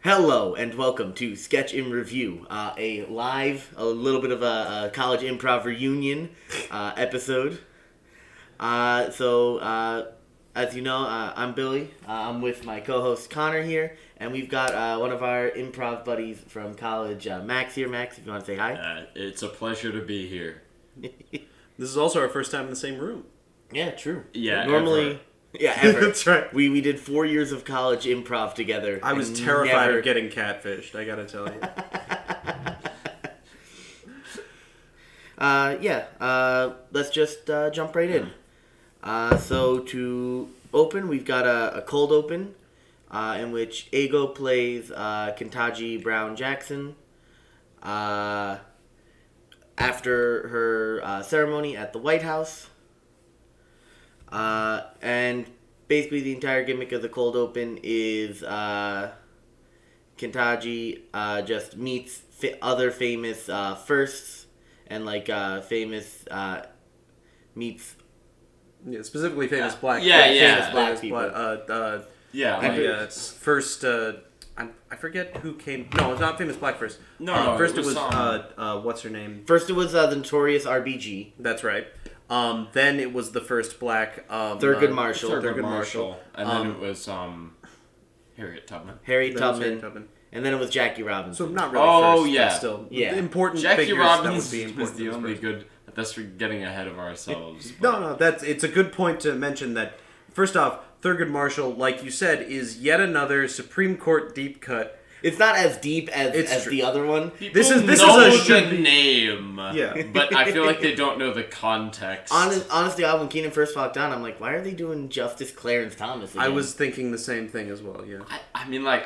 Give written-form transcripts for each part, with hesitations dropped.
Hello and welcome to Sketch in Review, a little bit of a college improv reunion episode. As you know, I'm Billy. I'm with my co-host Connor here, and we've got one of our improv buddies from college, Max here. Max, if you want to say hi. It's a pleasure to be here. This is also our first time in the same room. Yeah, true. Yeah, normally. ever. Yeah, ever. That's right. We did 4 years of college improv together. I was terrified of getting catfished, I gotta tell you. Let's just jump right in. So to open, we've got a cold open in which Ego plays Kentaji Brown Jackson after her ceremony at the White House. And basically the entire gimmick of the cold open is Kentaji just meets other famous firsts and famous meets specifically famous black famous black people. It's first I forget who came. No, it's not famous black first. No, first it was what's her name? First it was the notorious RBG. That's right. Then it was the first black Thurgood Marshall. Thurgood Marshall. And then it was Harriet Tubman. Harriet Tubman. And then it was Jackie Robinson. So not really first, yeah. but still important Jackie figures Robinson that would be was the only first. good. That's for getting ahead of ourselves. No, it's a good point to mention that. First off, Thurgood Marshall, like you said, is yet another Supreme Court deep cut. It's not as deep as the other one. This is the name. Yeah. But I feel like they don't know the context. Honestly, when Keenan first walked on, I'm like, why are they doing Justice Clarence Thomas again? I was thinking the same thing as well, yeah. I mean, I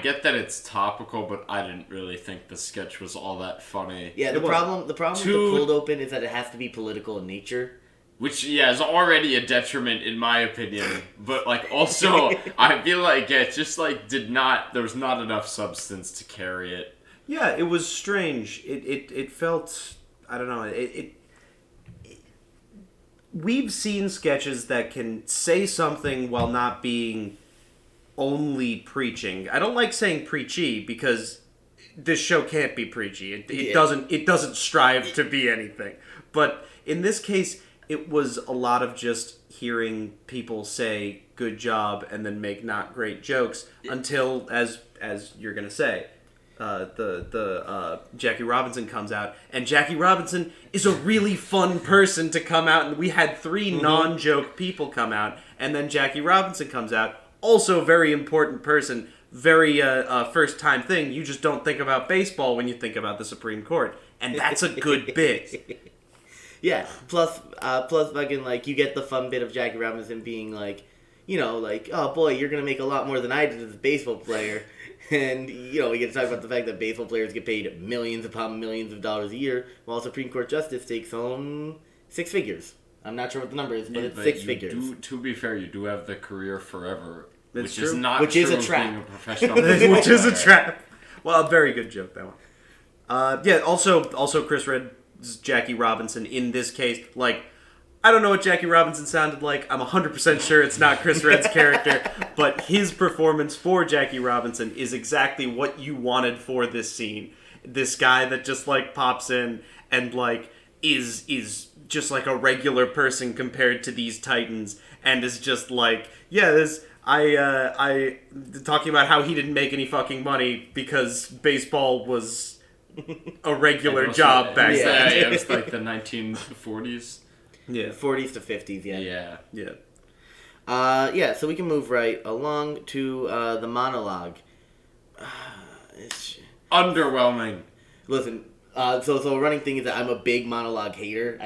get that it's topical, but I didn't really think the sketch was all that funny. Yeah, the problem with the cold open is that it has to be political in nature. Which, is already a detriment in my opinion. But, also, I feel like it just, there was not enough substance to carry it. Yeah, it was strange. It felt, I don't know, we've seen sketches that can say something while not being only preaching. I don't like saying preachy because this show can't be preachy. It doesn't strive to be anything. But in this case, it was a lot of just hearing people say good job and then make not great jokes until, as you're gonna say, Jackie Robinson comes out, and Jackie Robinson is a really fun person to come out, and we had 3 non-joke people come out, and then Jackie Robinson comes out, also a very important person, very first time thing. You just don't think about baseball when you think about the Supreme Court, and that's a good bit. Yeah, plus fucking, you get the fun bit of Jackie Robinson being oh boy, you're gonna make a lot more than I did as a baseball player. And, we get to talk about the fact that baseball players get paid millions upon millions of dollars a year, while a Supreme Court justice takes home 6 figures. I'm not sure what the number is, but it's 6 figures. To be fair, you do have the career forever, That's which true. is not Which true is a of trap. being a professional Which is a player. trap. Well, a very good joke, that one. Also Chris Redd's Jackie Robinson in this case, I don't know what Jackie Robinson sounded like. I'm 100% sure it's not Chris Redd's character, but his performance for Jackie Robinson is exactly what you wanted for this scene. This guy that just pops in and is just a regular person compared to these titans, and is just I talking about how he didn't make any fucking money because baseball was a regular job back then. Yeah, it was the 1940s. Yeah. 40s to 50s, Yeah. So we can move right along to the monologue. It's Underwhelming. Listen, so a running thing is that I'm a big monologue hater.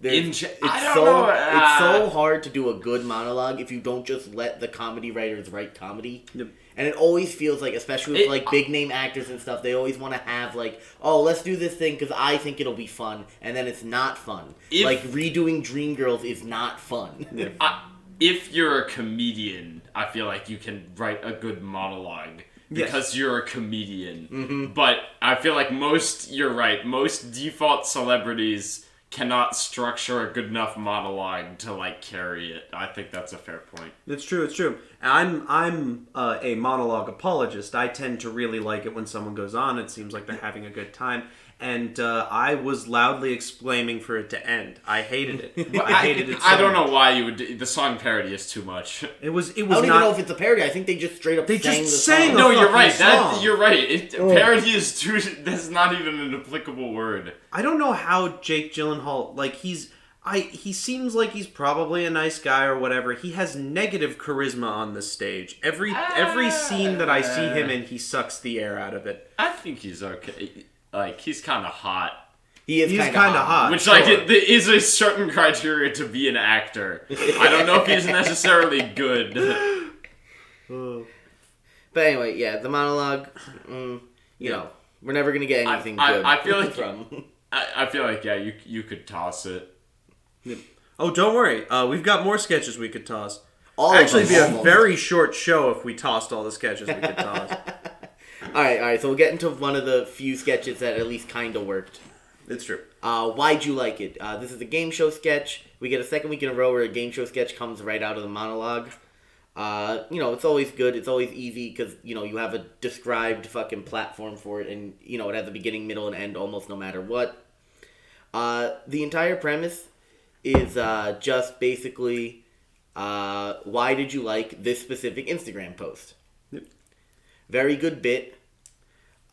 It's so hard to do a good monologue if you don't just let the comedy writers write comedy. Yep. And it always feels especially with big name actors and stuff, they always want to have let's do this thing because I think it'll be fun, and then it's not fun. Redoing Dreamgirls is not fun. Yeah. If you're a comedian, I feel like you can write a good monologue because you're a comedian. Mm-hmm. But I feel like most default celebrities cannot structure a good enough monologue to like carry it. I think that's a fair point. It's true. It's true. I'm a monologue apologist. I tend to really like it when someone goes on. It seems like they're having a good time. And I was loudly exclaiming for it to end. I hated it. I hated it so I don't know much. why you would. The song parody is too much. It was I don't not. even know if it's a parody. I think they just straight up They sang just the sang song. the No, you're fucking right. song. You're right. Parody is too. That's not even an applicable word. I don't know how Jake Gyllenhaal, like, he seems like he's probably a nice guy or whatever. He has negative charisma on the stage. Every scene that I see him in, he sucks the air out of it. I think he's okay. Like, he's kind of hot. He's kind of hot. Which, sure. like, it is a certain criteria to be an actor. I don't know if he's necessarily good. But anyway, yeah, the monologue, you know, we're never going to get anything good I feel like from. I feel like, yeah, you could toss it. Oh, don't worry. We've got more sketches we could toss. Actually, It'd be a very short show if we tossed all the sketches we could toss. All right, so we'll get into one of the few sketches that at least kind of worked. It's true. Why'd you like it? This is a game show sketch. We get a second week in a row where a game show sketch comes right out of the monologue. You know, it's always good. It's always easy because, you know, you have a described fucking platform for it and, you know, it has a beginning, middle, and end almost no matter what. The entire premise is just basically why did you like this specific Instagram post? Yep. Very good bit.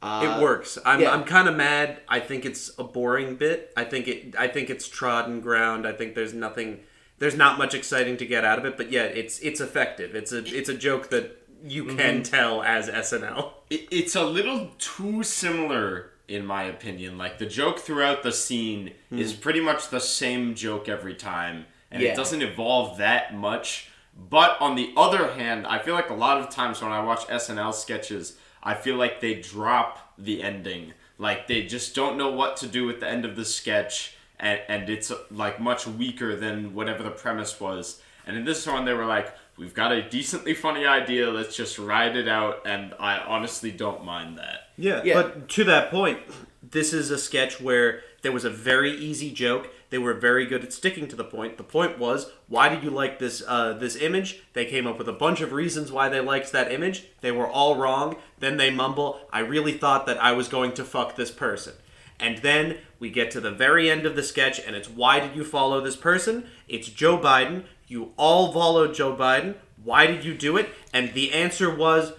It works. I'm yeah. I'm kind of mad. I think it's a boring bit. I think it's trodden ground. I think there's not much exciting to get out of it. But yeah, it's effective. It's a joke that you can tell as SNL. It's a little too similar, in my opinion. Like, the joke throughout the scene is pretty much the same joke every time, and it doesn't evolve that much. But on the other hand, I feel like a lot of times when I watch SNL sketches, I feel like they drop the ending. Like, they just don't know what to do with the end of the sketch, and it's, like, much weaker than whatever the premise was. And in this one, they were like, we've got a decently funny idea, let's just ride it out, and I honestly don't mind that. Yeah, but to that point, this is a sketch where there was a very easy joke. They were very good at sticking to the point. The point was, why did you like this this image? They came up with a bunch of reasons why they liked that image. They were all wrong. Then they mumble, I really thought that I was going to fuck this person. And then we get to the very end of the sketch, and it's, why did you follow this person? It's Joe Biden. You all followed Joe Biden. Why did you do it? And the answer was,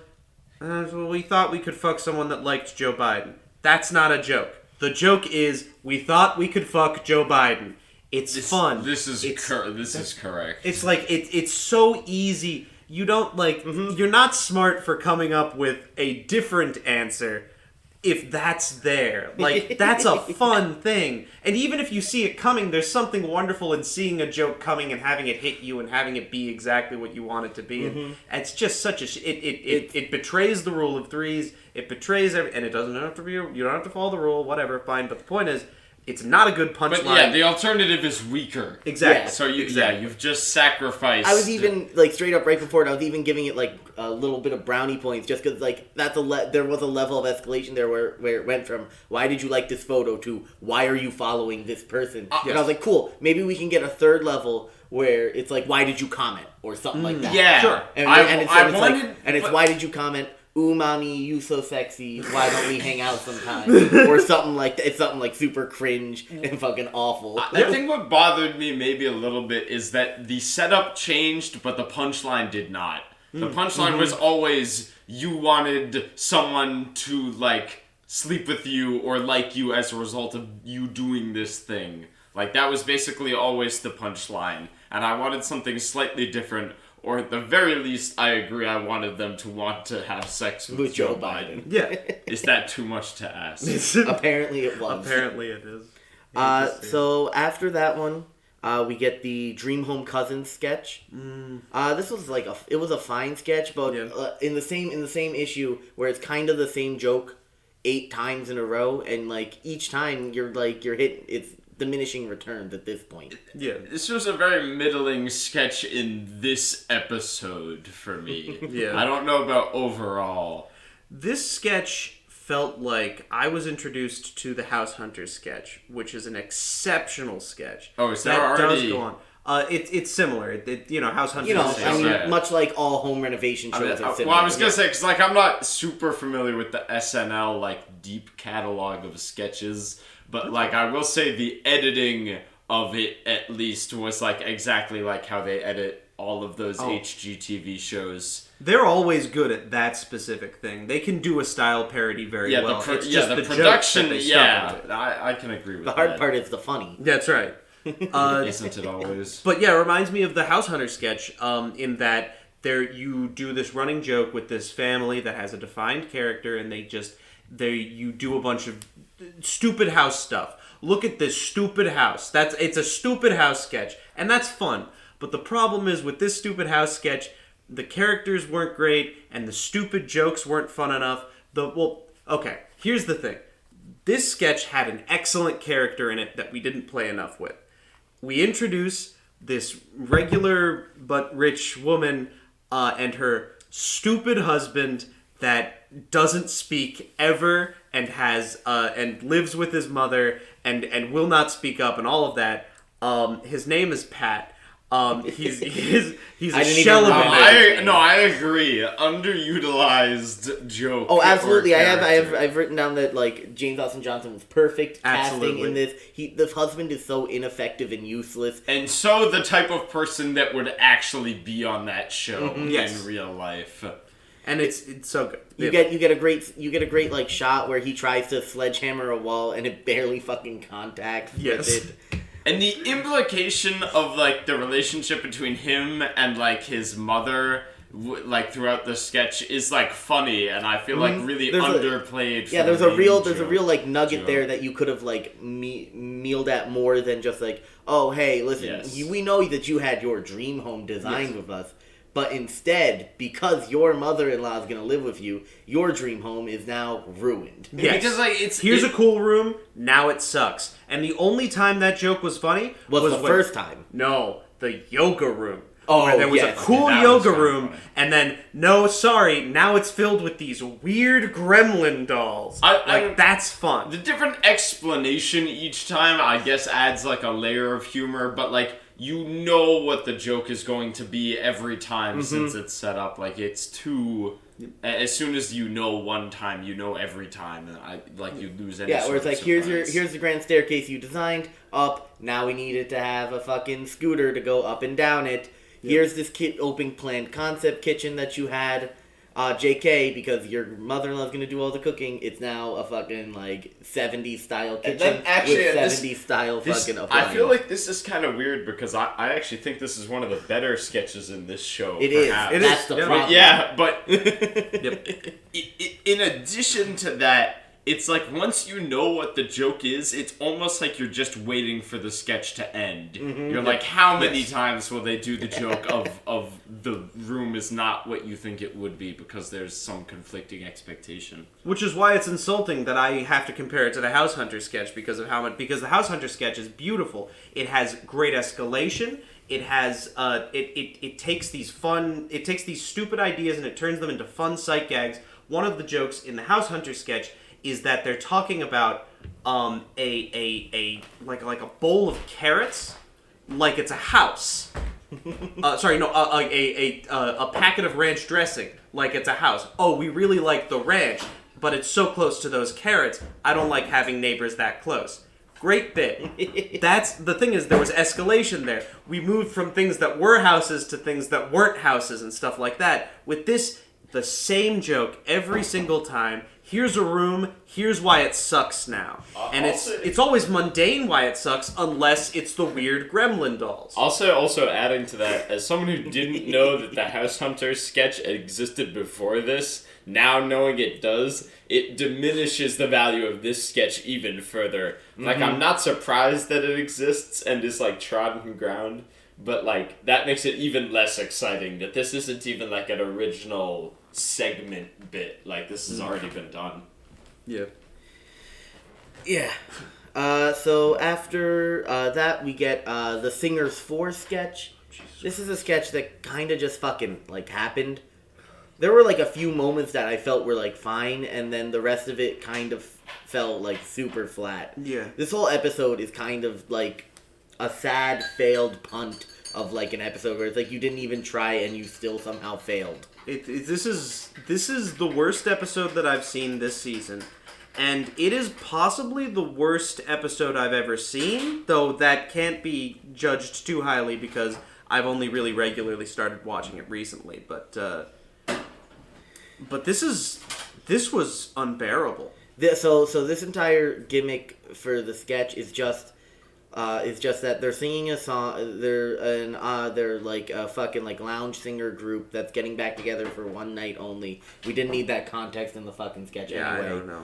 well, we thought we could fuck someone that liked Joe Biden. That's not a joke. The joke is, we thought we could fuck Joe Biden. It's fun. This is correct. It's like, it's so easy. You don't, like, you're not smart for coming up with a different answer if that's there. Like, that's a fun thing. And even if you see it coming, there's something wonderful in seeing a joke coming and having it hit you and having it be exactly what you want it to be. And it's just such a... It betrays the rule of threes. It betrays every... And it doesn't have to be... You don't have to follow the rule, whatever, fine. But the point is, it's not a good punchline. But yeah, the alternative is weaker. Exactly. Yeah. So you've just sacrificed... I was even, like, straight up right before it, I was even giving it, like, a little bit of brownie points just because, like, that's there was a level of escalation there where it went from, why did you like this photo, to, why are you following this person? And I was like, cool, maybe we can get a third level where it's like, why did you comment? Or something like that. Yeah. Sure. And it's why did you comment? Ooh, mommy, you so sexy. Why don't we hang out sometime? Or something like that. It's something like super cringe and fucking awful. I think what bothered me maybe a little bit is that the setup changed, but the punchline did not. The punchline was always, you wanted someone to, like, sleep with you or like you as a result of you doing this thing. Like, that was basically always the punchline. And I wanted something slightly different. Or at the very least, I agree, I wanted them to want to have sex with Joe Biden. Yeah. Is that too much to ask? Apparently it was. Apparently it is. So after that one, we get the Dream Home Cousins sketch. This was like it was a fine sketch, but in the same issue where it's kind of the same joke 8 times in a row, and like each time you're hitting, it's diminishing returns at this point. Yeah. This was a very middling sketch in this episode for me. Yeah. I don't know about overall. This sketch felt like I was introduced to the House Hunter sketch, which is an exceptional sketch. Oh, is that there already... does go on. It's similar. House Hunter. Much like all home renovation shows are similar. Well, I was gonna say, because I'm not super familiar with the SNL deep catalog of sketches, but I will say the editing of it at least was exactly like how they edit all of those HGTV shows. They're always good at that specific thing. They can do a style parody very well. It's just the production. Jokes I can agree with that. The hard part is the funny. That's right. Isn't it always? But yeah, it reminds me of the House Hunter sketch in that you do this running joke with this family that has a defined character, and you do a bunch of stupid house stuff. Look at this stupid house. It's a stupid house sketch, and that's fun. But the problem is with this stupid house sketch, the characters weren't great, and the stupid jokes weren't fun enough. Okay, here's the thing. This sketch had an excellent character in it that we didn't play enough with. We introduce this regular but rich woman and her stupid husband that doesn't speak ever and has and lives with his mother and will not speak up and all of that. His name is Pat. He's a shell of a man. I agree. Underutilized joke. Oh, absolutely. I've written down that James Austin Johnson was perfect casting in this. The husband is so ineffective and useless, and so the type of person that would actually be on that show in real life. And it's so good. You get a great shot where he tries to sledgehammer a wall and it barely fucking contacts with it. And the implication of the relationship between him and his mother throughout the sketch is funny, and I feel really underplayed. There's a real nugget there that you could have mealed at more than just oh hey, listen, we know that you had your dream home designed with us. But instead, because your mother-in-law is going to live with you, your dream home is now ruined. Yes. Because here's a cool room, now it sucks. And the only time that joke was funny was the first time. No, the yoga room. Oh, where there was a cool yoga room, and then, now it's filled with these weird gremlin dolls. That's fun. The different explanation each time, I guess, adds a layer of humor, but you know what the joke is going to be every time since it's set up. It's too... As soon as you know one time, you know every time. And you lose any where it's here's the grand staircase you designed. Up. Now we needed to have a fucking scooter to go up and down it. Here's this open planned concept kitchen that you had. JK, because your mother-in-law's gonna do all the cooking, it's now a fucking 70s style kitchen with 70s style fucking appliance. I feel like this is kind of weird because I actually think this is one of the better sketches in this show. It is. That's the problem. But in addition to that, it's once you know what the joke is, it's almost like you're just waiting for the sketch to end. You're how many times will they do the joke of the room is not what you think it would be because there's some conflicting expectation. Which is why it's insulting that I have to compare it to the House Hunter sketch because the House Hunter sketch is beautiful. It has great escalation. It has it takes these stupid ideas and it turns them into fun sight gags. One of the jokes in the House Hunter sketch is that they're talking about a bowl of carrots, like it's a house. A packet of ranch dressing, like it's a house. Oh, we really like the ranch, but it's so close to those carrots. I don't like having neighbors that close. Great bit. That's the thing is there was escalation there. We moved from things that were houses to things that weren't houses and stuff like that. With this, the same joke every single time. Here's a room, here's why it sucks now. And it's always mundane why it sucks, unless it's the weird gremlin dolls. Also adding to that, as someone who didn't know that the House Hunter sketch existed before this, now knowing it does, it diminishes the value of this sketch even further. I'm not surprised that it exists and is trodden ground, but that makes it even less exciting that this isn't even an original segment bit. This has already been done. Yeah. So after that we get the Singers 4 sketch. This is a sketch that kind of just fucking happened. there were like a few moments that I felt were like fine, and then the rest of it kind of felt like super flat. Yeah. This whole episode is kind of like a sad failed punt of like an episode where it's like you didn't even try and you still somehow failed. This is the worst episode that I've seen this season, and it is possibly the worst episode I've ever seen. Though that can't be judged too highly because I've only really regularly started watching it recently. But this was unbearable. So this entire gimmick for the sketch is just that they're singing a song. They're like a fucking like lounge singer group that's getting back together for one night only. We didn't need that context in the fucking sketch anyway. I don't know.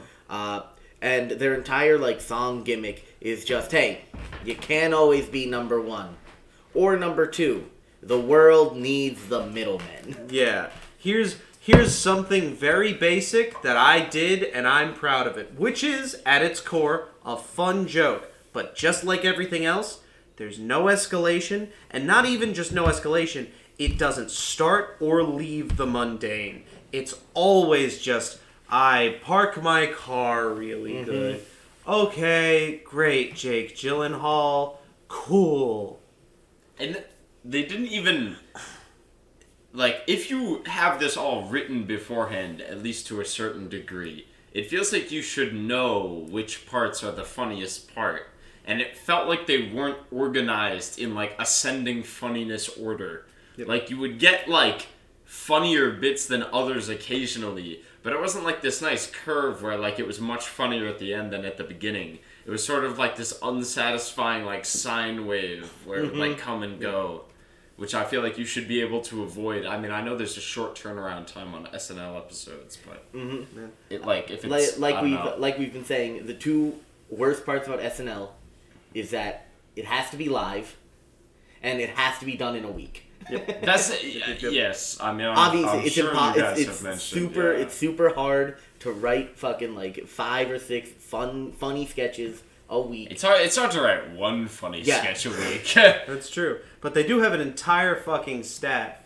And their entire like song gimmick is just, hey, you can't always be number one or number two. The world needs the middlemen. Yeah. Here's something very basic that I did and I'm proud of it, which is at its core a fun joke. But just like everything else, there's no escalation, and not even just no escalation, it doesn't start or leave the mundane. It's always just, I park my car really good. Okay, great, Jake Gyllenhaal. Cool. And they didn't even... Like, if you have this all written beforehand, at least to a certain degree, it feels like you should know which parts are the funniest part. And it felt like they weren't organized in, like, ascending funniness order. Yep. Like, you would get, like, funnier bits than others occasionally, but it wasn't, like, this nice curve where, like, it was much funnier at the end than at the beginning. It was sort of like this unsatisfying, like, sine wave where it would, like, come and go, which I feel like you should be able to avoid. I mean, I know there's a short turnaround time on SNL episodes, but it, like, if it's... Like we've been saying, the two worst parts about SNL is that it has to be live, and it has to be done in a week. Yep. That's yes. I mean, obviously, I'm it's sure it's super. Yeah. It's super hard to write fucking like 5 or 6 funny sketches a week. It's hard to write one funny sketch a week. That's true, but they do have an entire fucking staff.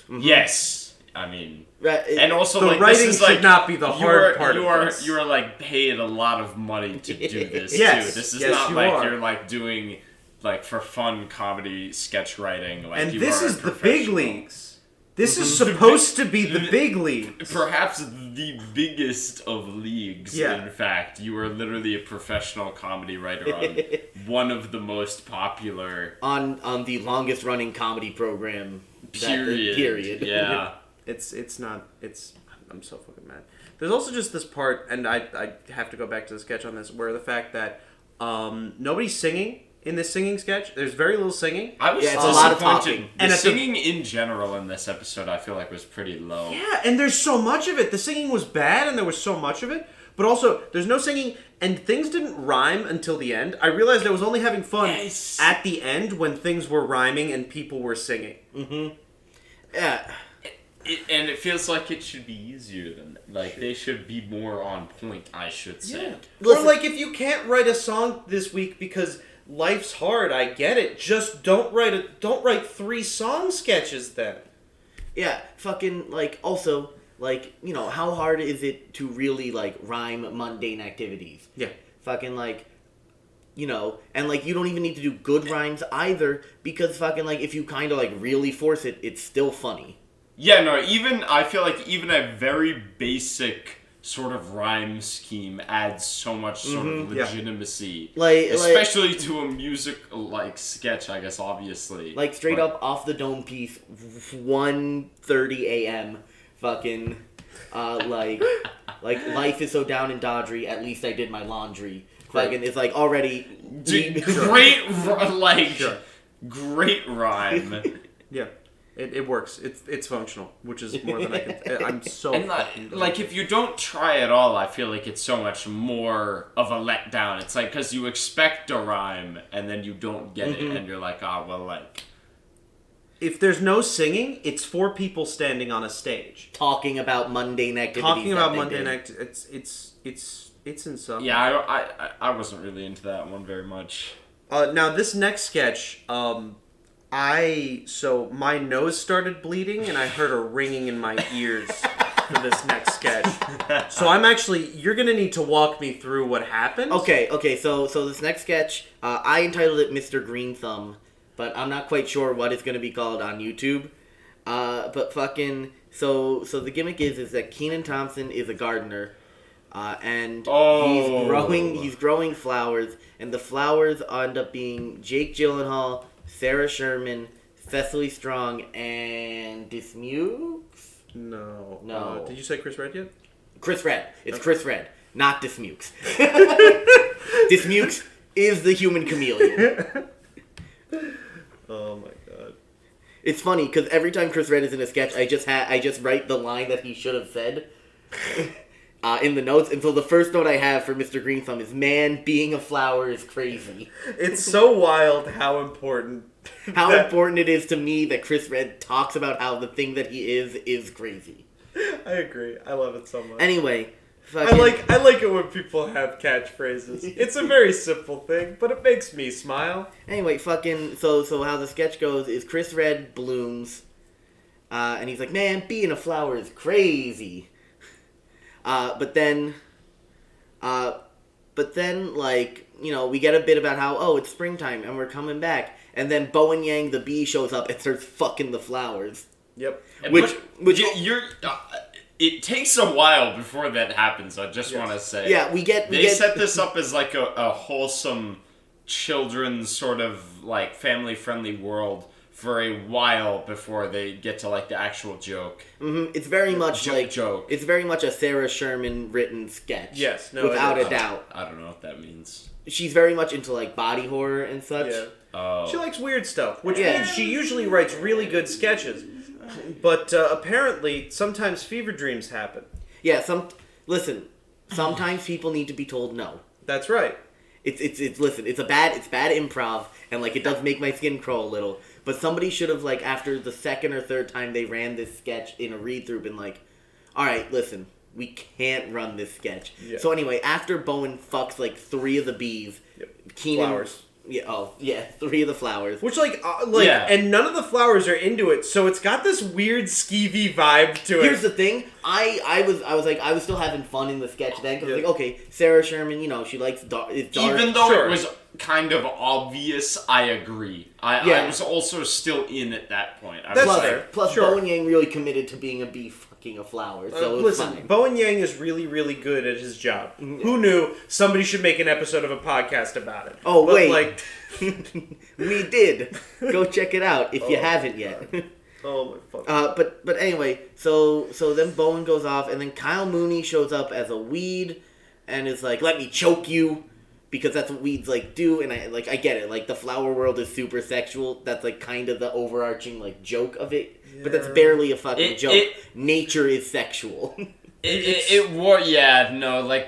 Yes. I mean, and also the like writing this is should like not be the hard part. You are like paid a lot of money to do this yes. too. This is yes, not you like are. You're like doing like for fun comedy sketch writing. Like, and you this are is the big leagues. This is supposed to be the big leagues. Perhaps the biggest of leagues. Yeah. In fact, you are literally a professional comedy writer on one of the most popular on the longest running comedy program. Period. Yeah. It's not. I'm so fucking mad. There's also just this part, and I have to go back to the sketch on this, where the fact that nobody's singing in this singing sketch. There's very little singing. I was it's a lot of talking. And the singing in general in this episode, I feel like was pretty low. Yeah, and there's so much of it. The singing was bad, and there was so much of it. But also, there's no singing, and things didn't rhyme until the end. I realized I was only having fun at the end when things were rhyming and people were singing. Yeah. And it feels like it should be easier than that. Like, they should be more on point, I should say. Yeah. Listen, or like, if you can't write a song this week because life's hard, I get it. Just don't write 3 song sketches then. Yeah, fucking, like, also, like, you know, how hard is it to really, like, rhyme mundane activities? Yeah. Fucking, like, you know, and, like, you don't even need to do good rhymes either, because fucking, like, if you kind of, like, really force it, it's still funny. Yeah, no, I feel like even a very basic sort of rhyme scheme adds so much sort of legitimacy. Especially to a music, like, sketch, I guess, obviously. Like, straight up off the dome piece, 1:30 a.m., fucking, like, life is so down and dodgy, at least I did my laundry. Fucking, it's, like, already... Great rhyme. Yeah. It works. It's functional, which is more than I can... I'm so... And like, if you don't try at all, I feel like it's so much more of a letdown. It's like, because you expect a rhyme, and then you don't get it, and you're like, like... If there's no singing, it's 4 people standing on a stage. Talking about mundane activities. It's insane. Yeah, I wasn't really into that one very much. Now, this next sketch... So my nose started bleeding and I heard a ringing in my ears for this next sketch. So you're gonna need to walk me through what happened. Okay, so this next sketch, I entitled it Mr. Green Thumb, but I'm not quite sure what it's gonna be called on YouTube. But fucking, so the gimmick is that Kenan Thompson is a gardener, and he's growing flowers, and the flowers end up being Jake Gyllenhaal, Sarah Sherman, Cecily Strong, and Dismukes? No. Did you say Chris Red yet? Chris Red. It's okay. Chris Red, not Dismukes. Dismukes is the human chameleon. Oh my god. It's funny because every time Chris Red is in a sketch, I just write the line that he should have said in the notes. And so the first note I have for Mr. Green Thumb is, "Man, being a flower is crazy." It's so wild how important important it is to me that Chris Red talks about how the thing that he is crazy. I agree. I love it so much. Anyway, I like it when people have catchphrases. It's a very simple thing, but it makes me smile. Anyway, so how the sketch goes is Chris Red blooms, and he's like, "Man, being a flower is crazy." But then like, you know, we get a bit about how, it's springtime and we're coming back, and then Bowen Yang the bee shows up and starts fucking the flowers. Yep. Which you're. It takes a while before that happens, I just want to say. Yeah, They set this up as like a wholesome children's sort of like family-friendly world for a while before they get to like the actual joke. Mm-hmm. It's very much joke. It's very much a Sarah Sherman written sketch. Yes, no, without a doubt. I don't know what that means. She's very much into like body horror and such. Yeah. Oh. She likes weird stuff, which means she usually writes really good sketches. But apparently, sometimes fever dreams happen. Yeah, sometimes people need to be told no. That's right. It's bad improv, and like it does make my skin crawl a little. But somebody should have, like, after the second or third time they ran this sketch in a read through, been like, "All right, listen, we can't run this sketch." Yeah. So anyway, after Bowen fucks like 3 of the bees, Kenan. Flowers. Yeah, 3 of the flowers. Which, and none of the flowers are into it, so it's got this weird skeevy vibe to it. Here's the thing, I was still having fun in the sketch then, because I was like, okay, Sarah Sherman, you know, she likes dark. Even though it was kind of obvious, I agree. I was also still in at that point. Plus, Bowen Yang really committed to being a bee fucking a flower, so it was fine. Bowen Yang is really, really good at his job. Mm-hmm. Who knew? Somebody should make an episode of a podcast about it. Oh, wait. We did. Go check it out if you haven't yet. Oh my fuck. But anyway, so then Bowen goes off, and then Kyle Mooney shows up as a weed, and is like, "Let me choke you," because that's what weeds like do. And I get it. Like, the flower world is super sexual. That's like kind of the overarching like joke of it. Yeah. But that's barely a fucking joke. Nature is sexual. Like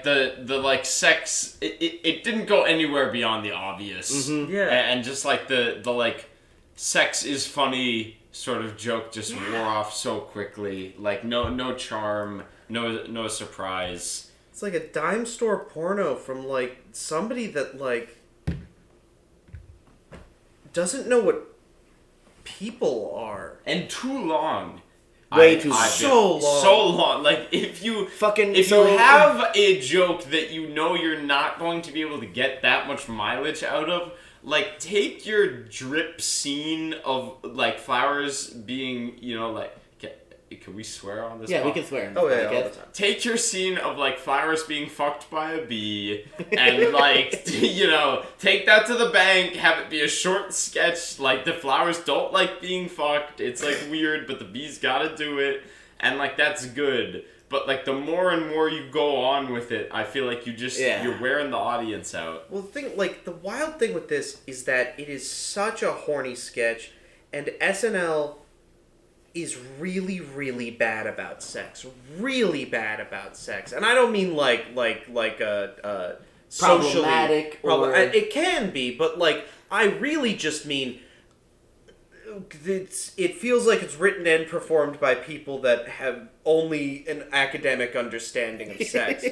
the like sex, it didn't go anywhere beyond the obvious. Mm-hmm. Yeah. And just like the like sex is funny sort of joke just wore off so quickly. Like no charm, no surprise. It's like a dime store porno from like somebody that like doesn't know what people are. And too long. So long. Like, if you have a joke that you know you're not going to be able to get that much mileage out of, like, take your drip scene of like flowers being, you know, like, can we swear on this? Yeah, we can swear. All the time. Take your scene of like flowers being fucked by a bee, and like, you know, take that to the bank. Have it be a short sketch. Like, the flowers don't like being fucked. It's like weird, but the bees gotta do it, and like that's good. But like the more and more you go on with it, I feel like you're wearing the audience out. Well, the wild thing with this is that it is such a horny sketch, and SNL is really, really bad about sex. Really bad about sex. And I don't mean like a problematic it can be, but like I really just mean it feels like it's written and performed by people that have only an academic understanding of sex.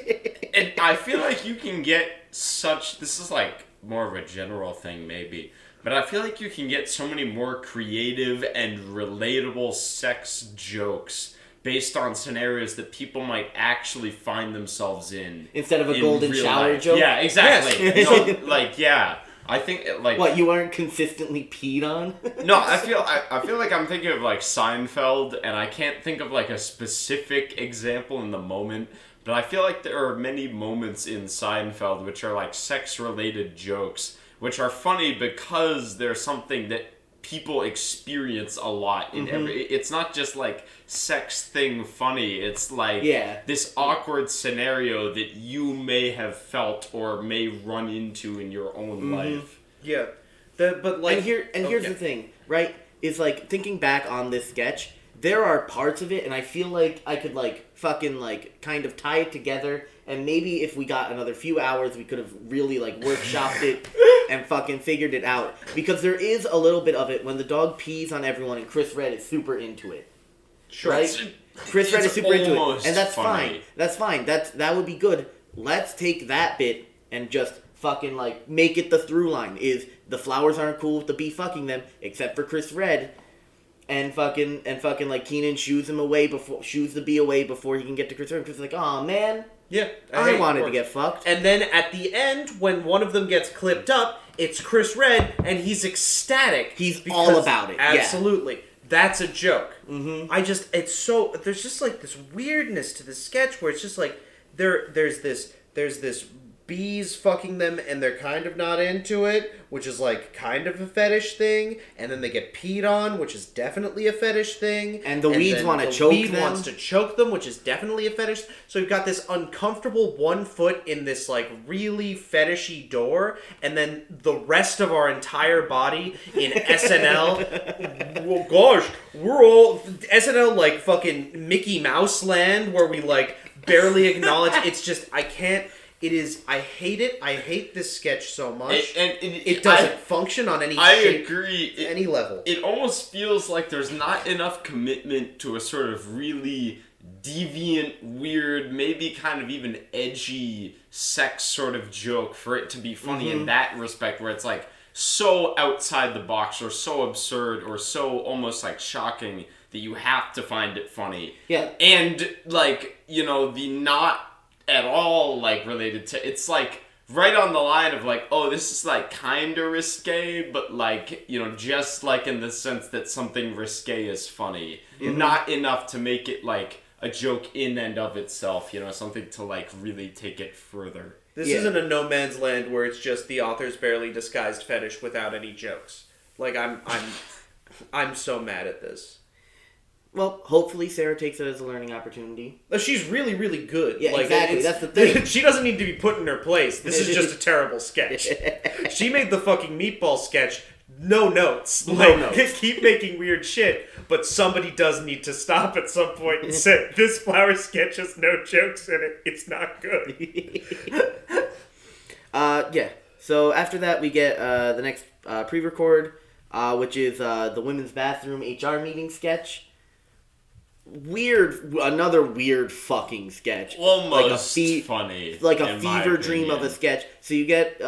And I feel like you can get this is like more of a general thing maybe, but I feel like you can get so many more creative and relatable sex jokes based on scenarios that people might actually find themselves in. Instead of a golden shower life. joke? Yeah, exactly. Yes. No, like, yeah. I think, like... What, you aren't consistently peed on? No, I feel like I'm thinking of, like, Seinfeld, and I can't think of, like, a specific example in the moment, but I feel like there are many moments in Seinfeld which are, like, sex-related jokes, which are funny because they're something that people experience a lot in every... It's not just, like, sex thing funny. It's, like, this awkward scenario that you may have felt or may run into in your own life. Yeah. But, like... And here's the thing, right? Is, like, thinking back on this sketch, there are parts of it, and I feel like I could, like, fucking, like, kind of tie it together, and maybe if we got another few hours, we could have really, like, workshopped it and fucking figured it out. Because there is a little bit of it when the dog pees on everyone and Chris Redd is super into it. Sure. Right? Chris Redd is super into it. And that's funny. fine. That's fine. That would be good. Let's take that bit and just fucking, like, make it the through line. Is the flowers aren't cool with the bee fucking them, except for Chris Redd. And fucking like Keenan shoos the bee away before he can get to Chris Redd. Chris is like, aw, man. Yeah. I wanted to get fucked. And then at the end, when one of them gets clipped up, it's Chris Redd, and he's ecstatic. He's all about it. Absolutely. Yeah. That's a joke. Mm-hmm. There's just like this weirdness to the sketch where it's just like, there's this bees fucking them and they're kind of not into it, which is like kind of a fetish thing, and then they get peed on, which is definitely a fetish thing, and the weeds want to choke them. The weed wants to choke them, which is definitely a fetish. So you've got this uncomfortable 1 foot in this like really fetishy door, and then the rest of our entire body in SNL. Well, gosh, we're all SNL like fucking Mickey Mouse land where we like barely acknowledge. It's just I can't. I hate it. I hate this sketch so much. It doesn't function on any shape, agree. Any level. It almost feels like there's not enough commitment to a sort of really deviant, weird, maybe kind of even edgy sex sort of joke for it to be funny in that respect, where it's like so outside the box or so absurd or so almost like shocking that you have to find it funny. Yeah. And like, you know, the not at all like related to, it's like right on the line of like, oh, this is like kind of risque, but like, you know, just like in the sense that something risque is funny, not enough to make it like a joke in and of itself, you know, something to like really take it further. This isn't a no man's land where it's just the author's barely disguised fetish without any jokes. Like I'm so mad at this. Well, hopefully Sarah takes it as a learning opportunity. She's really, really good. Yeah, like, exactly. That's the thing. She doesn't need to be put in her place. This is just a terrible sketch. She made the fucking meatball sketch. No notes. Just keep making weird shit, but somebody does need to stop at some point and say, this flower sketch has no jokes in it. It's not good. Yeah. So after that, we get the next pre-record, which is the women's bathroom HR meeting sketch. Another weird fucking sketch. Almost funny. Like a fever dream of a sketch. So you get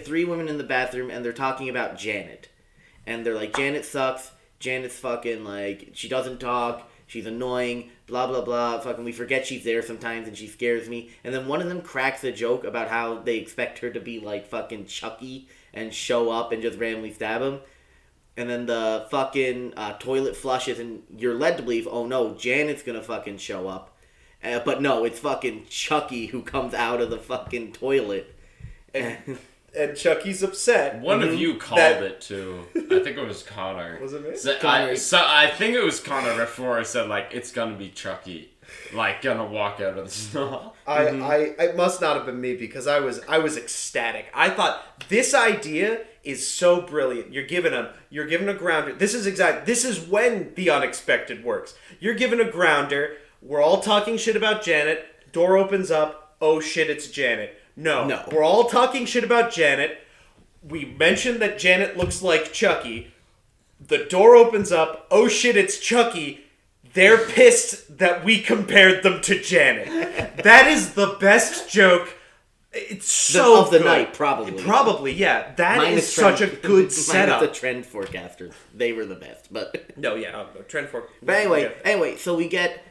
3 women in the bathroom, and they're talking about Janet. And they're like, Janet sucks. Janet's fucking, like, she doesn't talk. She's annoying. Blah, blah, blah. Fucking, we forget she's there sometimes, and she scares me. And then one of them cracks a joke about how they expect her to be, like, fucking Chucky and show up and just randomly stab him. And then the fucking toilet flushes, and you're led to believe, oh no, Janet's gonna fucking show up. But no, it's fucking Chucky who comes out of the fucking toilet. And Chucky's upset. One of you called it too. I think it was Connor. Was it me? I think it was Connor before I said, like, it's gonna be Chucky. Like, gonna walk out of the stall. It must not have been me, because I was ecstatic. I thought, this idea is so brilliant. You're given a grounder. This is when the unexpected works. You're given a grounder. We're all talking shit about Janet. Door opens up. Oh shit, it's Janet. No. We're all talking shit about Janet. We mentioned that Janet looks like Chucky. The door opens up. Oh shit, it's Chucky. They're pissed that we compared them to Janet. That is the best joke It's so of the good. night, probably. Probably, yeah. That Minus is such a good setup. The trend forecasters, they were the best, but no, trend forecasters. But anyway, so we get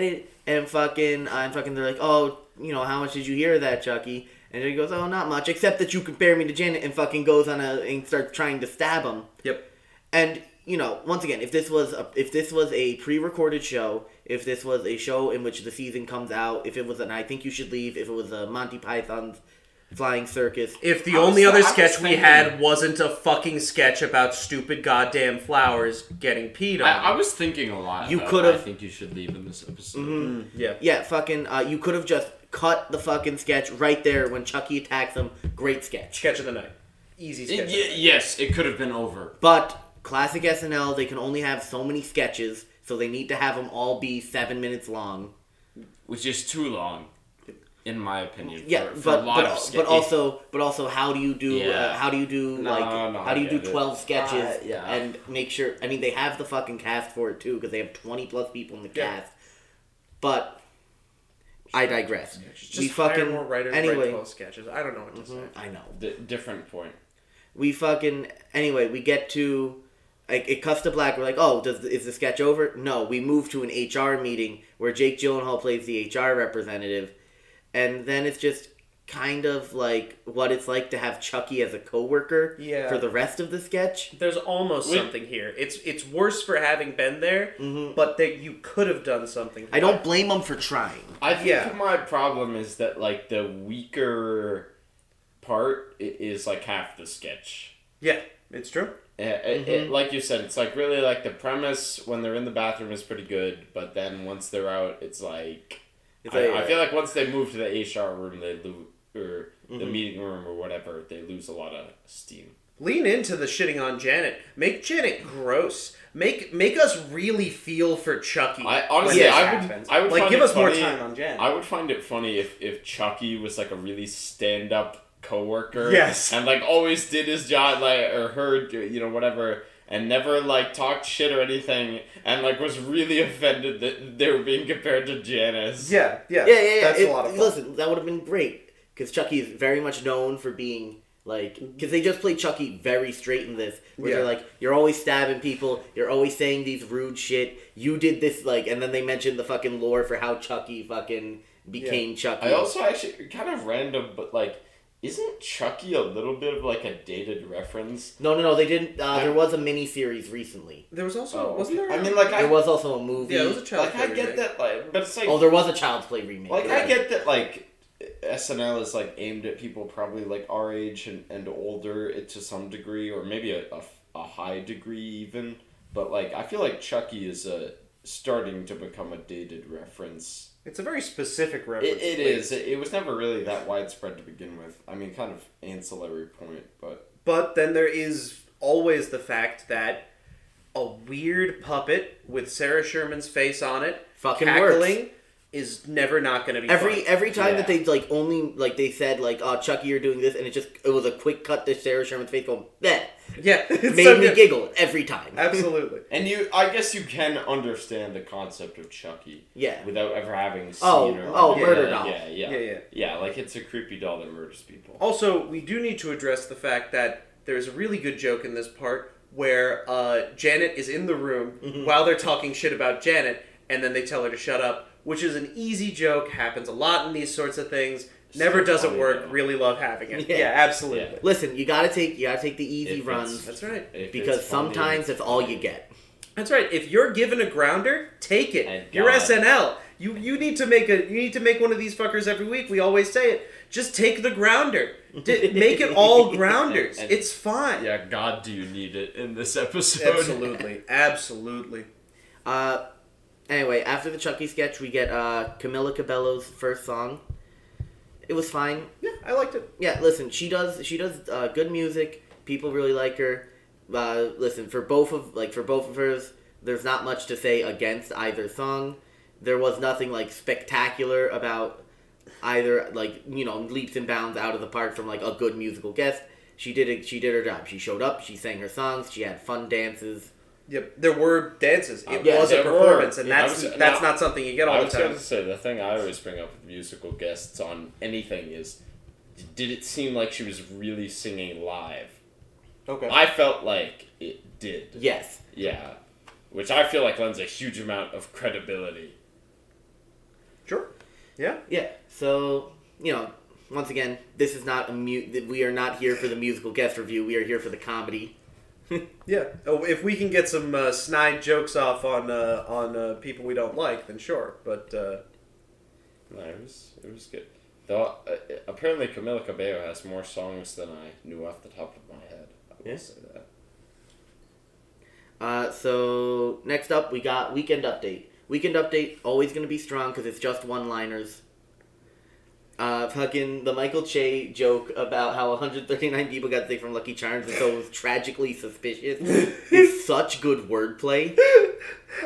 it, and fucking they're like, oh, how much did you hear of that, Chucky? And he goes, oh, not much, except that you compare me to Janet, and fucking goes and starts trying to stab him. Yep. And once again, if this was a pre-recorded show, if this was a show in which the season comes out, if it was an I Think You Should Leave, if it was a Monty Python's Flying Circus, if the only other sketch we had wasn't a fucking sketch about stupid goddamn flowers getting peed on, I was thinking a lot. You could have. I Think You Should Leave in this episode. Mm-hmm. Yeah. Fucking. You could have just cut the fucking sketch right there when Chucky attacks him. Great sketch. Sketch of the night. Easy sketch. Yes, it could have been over. But classic SNL, they can only have so many sketches, so they need to have them all be 7 minutes long, which is too long, in my opinion. Yeah, but also, how do you do 12 sketches and make sure? I mean, they have the fucking cast for it too, because they have 20 plus people in the cast. But I digress. Just hire more writers to write 12 sketches. I don't know what to say. I know. Different point. We get to. It cuts to black. We're like, oh, is the sketch over? No, we move to an HR meeting where Jake Gyllenhaal plays the HR representative, and then it's just kind of like what it's like to have Chucky as a coworker for the rest of the sketch. There's almost something here. It's worse for having been there, but that you could have done something. I don't blame them for trying. I think my problem is that the weaker part is half the sketch. Yeah, it's true. Like you said, it's really the premise when they're in the bathroom is pretty good, but then once they're out, it's I feel like once they move to the HR room, they lose, or the meeting room or whatever, they lose a lot of steam. Lean into the shitting on Janet. Make Janet gross. Make us really feel for Chucky. I would give us more time on Janet. I would find it funny if Chucky was a really stand-up coworker, yes, and always did his job, or heard whatever, and never talked shit or anything, and was really offended that they were being compared to Janice. Yeah. That's a lot of fun. Listen, that would have been great, because Chucky is very much known for being because they just played Chucky very straight in this, where they're you're always stabbing people, you're always saying these rude shit, you did this, and then they mentioned the fucking lore for how Chucky fucking became Chucky. I also actually, kind of random, but isn't Chucky a little bit of a dated reference? No, they didn't. There was a mini series recently. There was also wasn't there? I mean, there was also a movie. Yeah, it was a Child's Play I get remake. that, but it's there was a Child's Play remake. I get that, SNL is aimed at people probably our age and older to some degree, or maybe a high degree even. But I feel like Chucky is starting to become a dated reference. It's a very specific reference. It is. It was never really that widespread to begin with. I mean, kind of ancillary point, but... But then there is always the fact that a weird puppet with Sarah Sherman's face on it, fucking cackling, works. Is never not going to be every time that they only they said oh, Chucky, you're doing this, and it was a quick cut to Sarah Sherman's face going bleh. Yeah, made me giggle every time. Absolutely. And I guess you can understand the concept of Chucky. Yeah. Without ever having seen murder doll. Yeah, it's a creepy doll that murders people. Also, we do need to address the fact that there's a really good joke in this part where Janet is in the room while they're talking shit about Janet, and then they tell her to shut up, which is an easy joke, happens a lot in these sorts of things. Never doesn't work. Though. Really love having it. Yeah, absolutely. Yeah. Listen, you gotta take the easy runs. That's right. Because sometimes it's all you get. That's right. If you're given a grounder, take it. You're SNL. You need to make one of these fuckers every week. We always say it. Just take the grounder. Make it all grounders. It's fine. Yeah, God, do you need it in this episode? Absolutely. Anyway, after the Chucky sketch, we get Camila Cabello's first song. It was fine. Yeah, I liked it. Yeah, listen, she does good music. People really like her. Listen, for both of hers, there's not much to say against either song. There was nothing spectacular about either, leaps and bounds out of the park from a good musical guest. She did her job. She showed up. She sang her songs. She had fun dances. Yep, there were dances. It was a performance, and that's not something you get all the time. I was going to say, the thing I always bring up with musical guests on anything is did it seem like she was really singing live? Okay. I felt like it did. Yes. Yeah. Which I feel like lends a huge amount of credibility. Sure. Yeah. Yeah. So, once again, this is not we are not here for the musical guest review. We are here for the comedy. Yeah. Oh, if we can get some snide jokes off on people we don't like, then sure. But No, it was good. Though apparently Camila Cabello has more songs than I knew off the top of my head. I will say that. So next up, we got Weekend Update. Weekend Update, always going to be strong because it's just one-liners. Fucking the Michael Che joke about how 139 people got sick from Lucky Charms and so it was tragically suspicious is such good wordplay.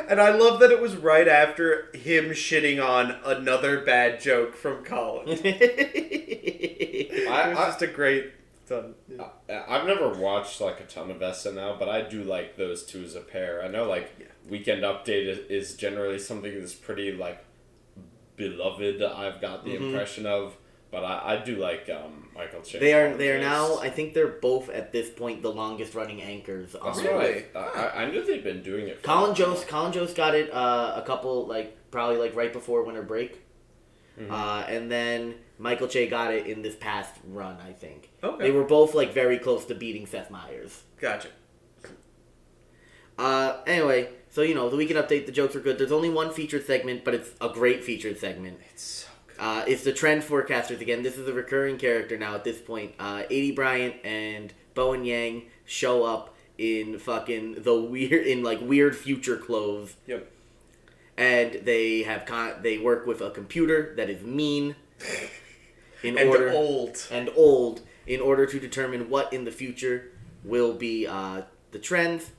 And I love that it was right after him shitting on another bad joke from Colin. It was just a great ton. I've never watched like a ton of SNL, but I do like those two as a pair. I know Weekend Update is generally something that's pretty like beloved. I've got the impression of, but I do like Michael Che. They are now. I think they're both at this point the longest running anchors. That's right. I knew they'd been doing it. Colin Jost got it a couple probably right before winter break, and then Michael Che got it in this past run. I think they were both very close to beating Seth Meyers. Gotcha. Anyway, so the Weekend Update, the jokes are good. There's only one featured segment, but it's a great featured segment. It's so good. It's the trend forecasters again. This is a recurring character now at this point. 80 Bryant and Bowen Yang show up in fucking weird future clothes. Yep. And they they work with a computer that is mean And old in order to determine what in the future will be the trends.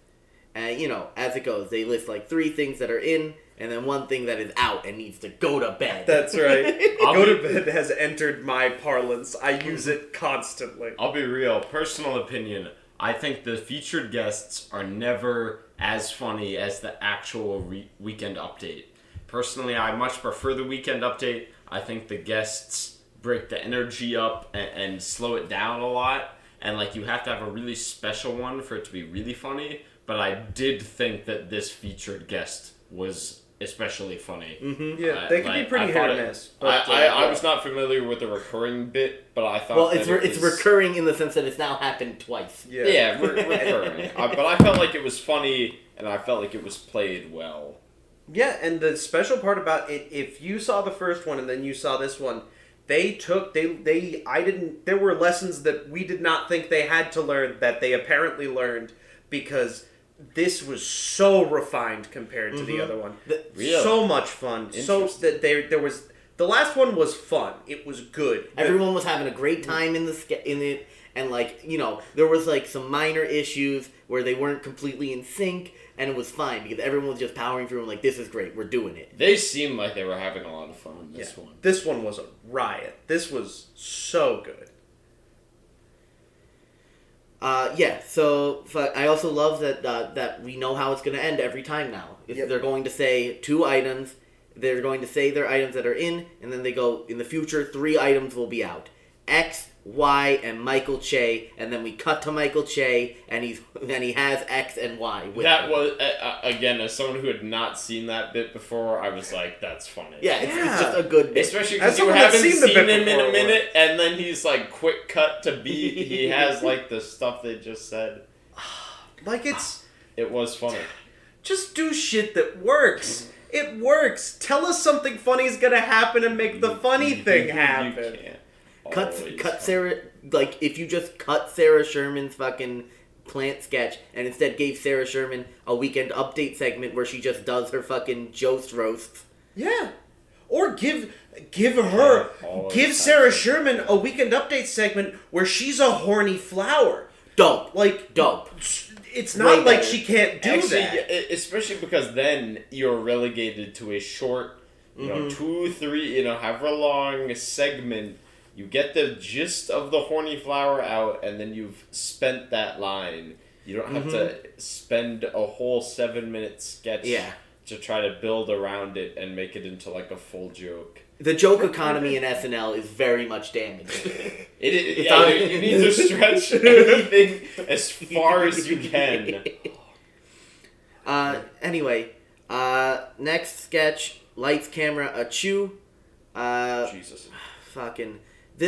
And, as it goes, they list 3 things that are in, and then 1 thing that is out and needs to go to bed. That's right. Go to bed has entered my parlance. I use it constantly. I'll be real. Personal opinion, I think the featured guests are never as funny as the actual Weekend Update. Personally, I much prefer the Weekend Update. I think the guests break the energy up and slow it down a lot. And, you have to have a really special one for it to be really funny. But I did think that this featured guest was especially funny. Mm-hmm. Yeah, they can be pretty hit or miss. I was not familiar with the recurring bit, but I thought it's recurring in the sense that it's now happened twice. Yeah, recurring. But I felt like it was funny, and I felt like it was played well. Yeah, and the special part about it, if you saw the first one and then you saw this one, there were lessons that we did not think they had to learn that they apparently learned because this was so refined compared to the other one. So much fun. So that there was the last one was fun. It was good. Everyone was having a great time in it, and there was some minor issues where they weren't completely in sync, and it was fine because everyone was just powering through and this is great. We're doing it. They seemed like they were having a lot of fun in this one. This one was a riot. This was so good. So I also love that we know how it's going to end every time now. If they're going to say 2 items, they're going to say their items that are in, and then they go, in the future, 3 items will be out. X, Y, and Michael Che, and then we cut to Michael Che, and he has X and Y with him. Was, again, as someone who had not seen that bit before, I was like, that's funny. Yeah, it's just a good bit. Especially because you haven't seen him in a minute, and then he's quick cut to beat. He has the stuff they just said. It was funny. Just do shit that works. It works. Tell us something funny is gonna happen and make the funny thing happen. You can't. Cut Sarah, if you just cut Sarah Sherman's fucking plant sketch and instead gave Sarah Sherman a Weekend Update segment where she just does her fucking Jost roasts. Yeah. Or give Sarah Sherman a Weekend Update segment where she's a horny flower. Dope. Dope. It's not like she can't do that. Especially because then you're relegated to a short, 2, 3, however long segment. You get the gist of the horny flower out, and then you've spent that line. You don't have to spend a whole 7-minute sketch to try to build around it and make it into a full joke. The joke economy in SNL is very much damaged. You need to stretch anything as far as you can. Anyway, next sketch, lights, camera, achoo. Jesus. Fucking I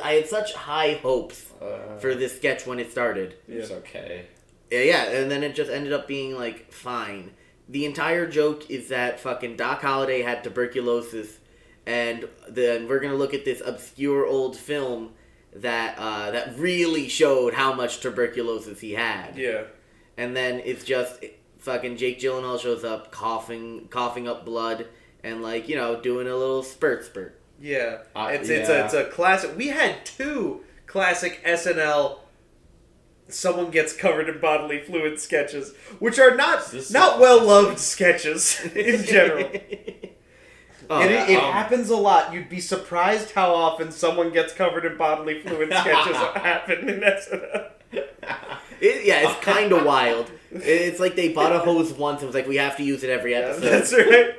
had such high hopes for this sketch when it started. It's okay. Yeah, and then it just ended up being like fine. The entire joke is that fucking Doc Holliday had tuberculosis, and then we're gonna look at this obscure old film that really showed how much tuberculosis he had. Yeah. And then it's just fucking Jake Gyllenhaal shows up coughing up blood and like, doing a little spurt. Yeah. It's a classic. We had 2 classic SNL someone gets covered in bodily fluid sketches, which are not well loved sketches in general. It happens a lot. You'd be surprised how often someone gets covered in bodily fluid sketches happen in SNL. It's kind of wild. It's like they bought a hose once and was like, we have to use it every episode. That's right.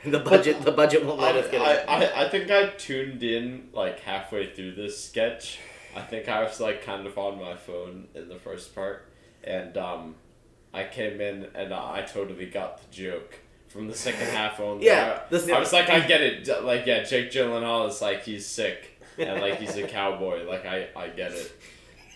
The budget won't let us get it. I think I tuned in like halfway through this sketch. I think I was like kind of on my phone in the first part, and I came in and I totally got the joke from the second half only. Yeah, I was like, I get it. Like, yeah, Jake Gyllenhaal is like, he's sick and like he's a cowboy. Like, I get it.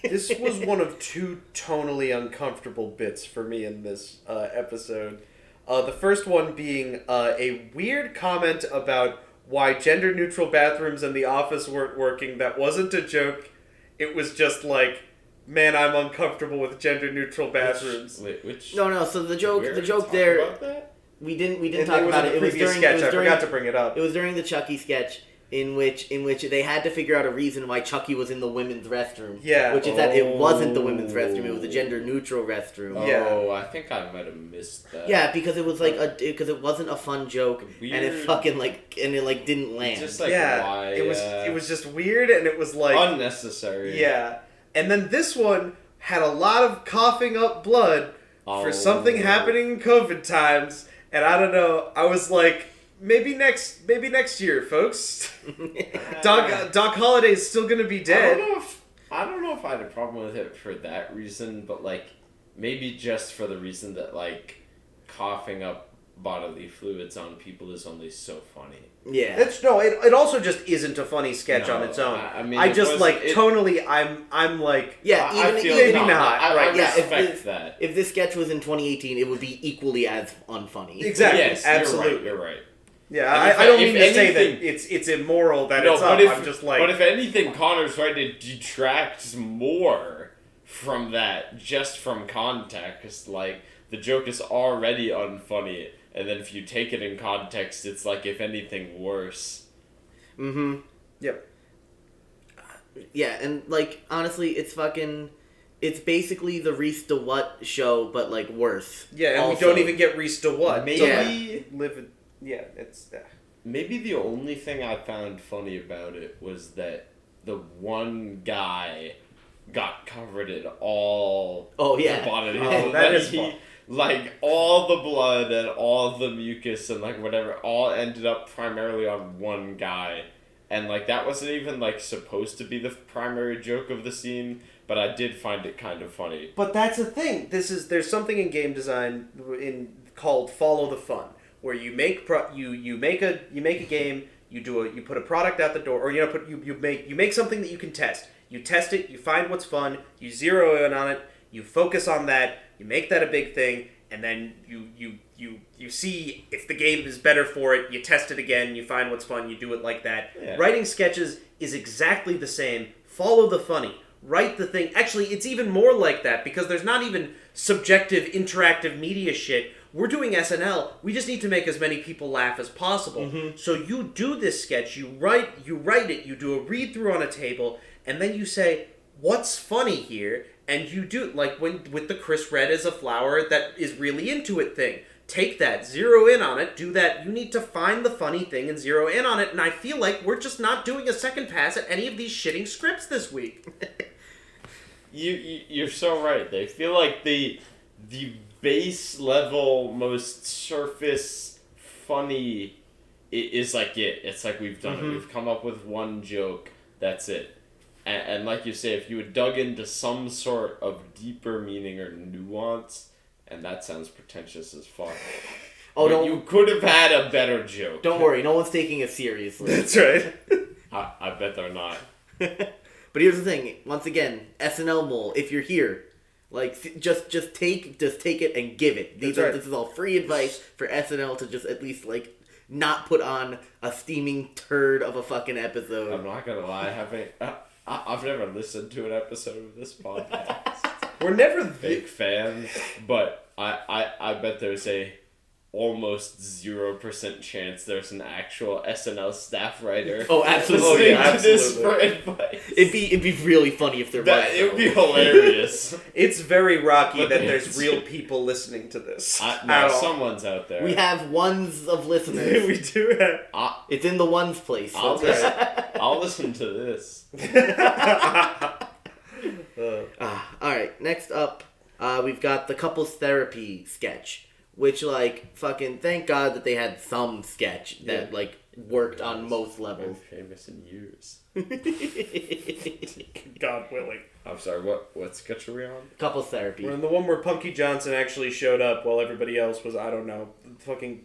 This was one of 2 tonally uncomfortable bits for me in this episode. The first one being a weird comment about why gender-neutral bathrooms in the office weren't working. That wasn't a joke. It was just like, man, I'm uncomfortable with gender-neutral bathrooms. Which No. So the joke there. About that? We didn't talk about it. It was during sketch. I forgot to bring it up. It was during the Chucky sketch. In which they had to figure out a reason why Chucky was in the women's restroom. Yeah. Which is that it wasn't the women's restroom, it was a gender-neutral restroom. Oh, I think I might have missed that. Yeah, because it was like because it wasn't a fun joke, weird. And it fucking didn't land. Just like why? It was just weird, and it was like unnecessary. Yeah, and then this one had a lot of coughing up blood for something happening in COVID times, and I don't know. I was like, maybe next year, folks. Doc Holliday's still gonna be dead. I don't know if I had a problem with it for that reason, but like maybe just for the reason that like coughing up bodily fluids on people is only so funny. Yeah. It also just isn't a funny sketch on its own. I mean, tonally, I'm like, maybe not. I respect that. If this sketch was in 2018, it would be equally as unfunny. Exactly. Yes, absolutely. You're right. Yeah, I don't mean to say that it's immoral that it's up. I'm just like... But if anything, Connor's right, it detracts more from that, just from context. Like, the joke is already unfunny, and then if you take it in context, it's like, if anything, worse. Mm-hmm. Yep. Yeah, and, like, honestly, it's basically the Reese DeWatt show, but, like, worse. Yeah, and also, we don't even get Reese DeWatt. Maybe... Yeah, it's... Maybe the only thing I found funny about it was that the one guy got covered in all the body. That is fun. Like, all the blood and all the mucus and, like, whatever, all ended up primarily on one guy. And, like, that wasn't even, like, supposed to be the primary joke of the scene, but I did find it kind of funny. But that's the thing. There's something in game design called follow the fun, where you make you make a game, you put a product out the door, or you make something that you can test. You test it, you find what's fun, you zero in on it, you focus on that, you make that a big thing, and then you see if the game is better for it, you test it again, you find what's fun, you do it like that. Yeah. Writing sketches is exactly the same. Follow the funny. Write the thing. Actually, it's even more like that, because there's not even subjective, interactive media shit. We're doing SNL. We just need to make as many people laugh as possible. Mm-hmm. So you do this sketch, you write it, you do a read-through on a table, and then you say, what's funny here? And you do, like with the Chris Red as a flower that is really into it thing. Take that, zero in on it, do that. You need to find the funny thing and zero in on it, and I feel like we're just not doing a second pass at any of these shitting scripts this week. You're so right. They feel like the base level, most surface, funny is like it. It's like we've done it. We've come up with one joke. That's it. And like you say, if you had dug into some sort of deeper meaning or nuance, and that sounds pretentious as fuck. You could have had a better joke. Don't worry, no one's taking it seriously. That's right. I bet they're not. But here's the thing. Once again, SNL mole, if you're here, like just take it and give it. This is all free advice for SNL to just at least like not put on a steaming turd of a fucking episode. I'm not gonna lie, I've never listened to an episode of this podcast. We're never big fans, but I bet there's a almost 0% chance there's an actual SNL staff writer. Oh, absolutely! Listening to this for advice. It'd be really funny if there was. It would be hilarious. It's very rocky that there's real people listening to this. Someone's out there. We have ones of listeners. We do have. It's in the ones place. I'll listen to this. Alright, next up, we've got the couples therapy sketch. Which, like, fucking thank God that they had some sketch that, like, worked on most levels. Famous in years. God willing. I'm sorry, what sketch are we on? Couples therapy. We're in the one where Punky Johnson actually showed up while everybody else was, I don't know, fucking...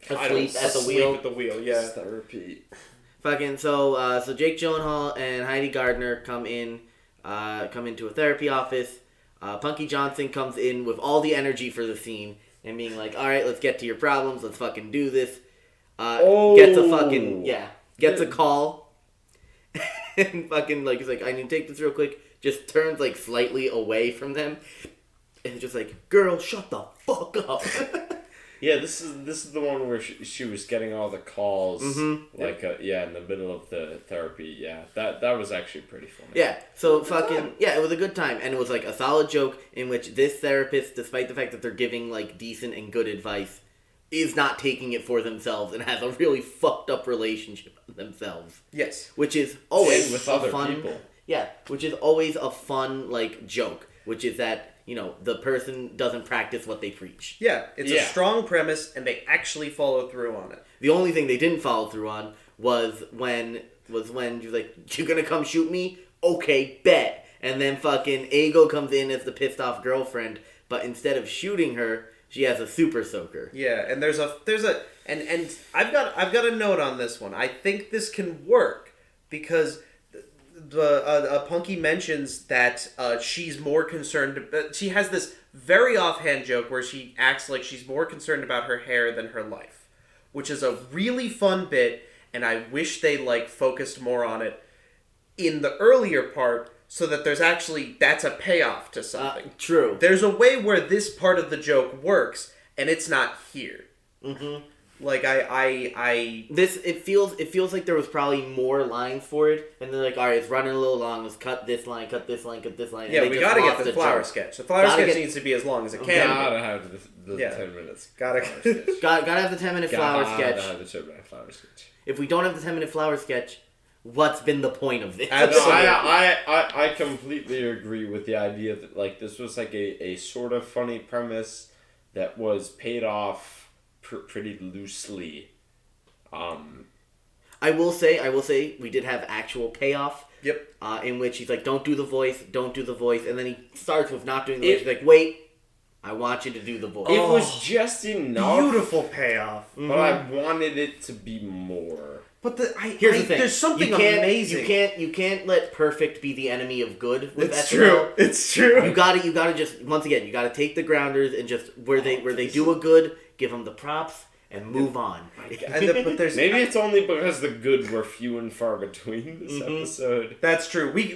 Asleep at the wheel. Yeah. Therapy. Fucking, so Jake Gyllenhaal and Heidi Gardner come into a therapy office. Punky Johnson comes in with all the energy for the scene. And being like, all right, let's get to your problems. Let's fucking do this. Gets a call. And fucking, like, he's like, I need to take this real quick. Just turns, like, slightly away from them. And just like, girl, shut the fuck up. Yeah, this is the one where she was getting all the calls, like in the middle of the therapy. Yeah, that was actually pretty funny. Yeah, so it was a good time, and it was like a solid joke in which this therapist, despite the fact that they're giving like decent and good advice, is not taking it for themselves and has a really fucked up relationship themselves. Yes, which is always with other people. Yeah, which is always a fun like joke, which is that. You know, the person doesn't practice what they preach. Yeah, it's a strong premise, and they actually follow through on it. The only thing they didn't follow through on was when she was like, "You gonna come shoot me? Okay, bet." And then fucking Ego comes in as the pissed off girlfriend, but instead of shooting her, she has a super soaker. Yeah, and there's a and I've got a note on this one. I think this can work because. Punky mentions that she's more concerned. She has this very offhand joke where she acts like she's more concerned about her hair than her life, which is a really fun bit, and I wish they like focused more on it in the earlier part, so that that's a payoff to something. True. There's a way where this part of the joke works, and it's not here. Mm-hmm. Like it feels like there was probably more lines for it, and they're like, all right, it's running a little long. Let's cut this line, cut this line, cut this line. Yeah, we gotta get the flower sketch. The flower sketch needs to be as long as it can. Gotta have the 10 minutes. Gotta have the 10-minute flower sketch. Gotta have the 10-minute flower sketch. If we don't have the 10-minute flower sketch, what's been the point of this? I completely agree with the idea that like this was like a sort of funny premise that was paid off pretty loosely. I will say we did have actual payoff. Yep. In which he's like, don't do the voice, and then he starts with not doing the voice. He's like, wait, I want you to do the voice. It was just enough. Beautiful payoff. But I wanted it to be more. But here's the thing. There's something amazing. You can't let perfect be the enemy of good with it's SNL. True. It's true. You gotta just once again, you gotta take the grounders and just where they do a good, give them the props and move on. But there's maybe it's only because the good were few and far between this episode. That's true. We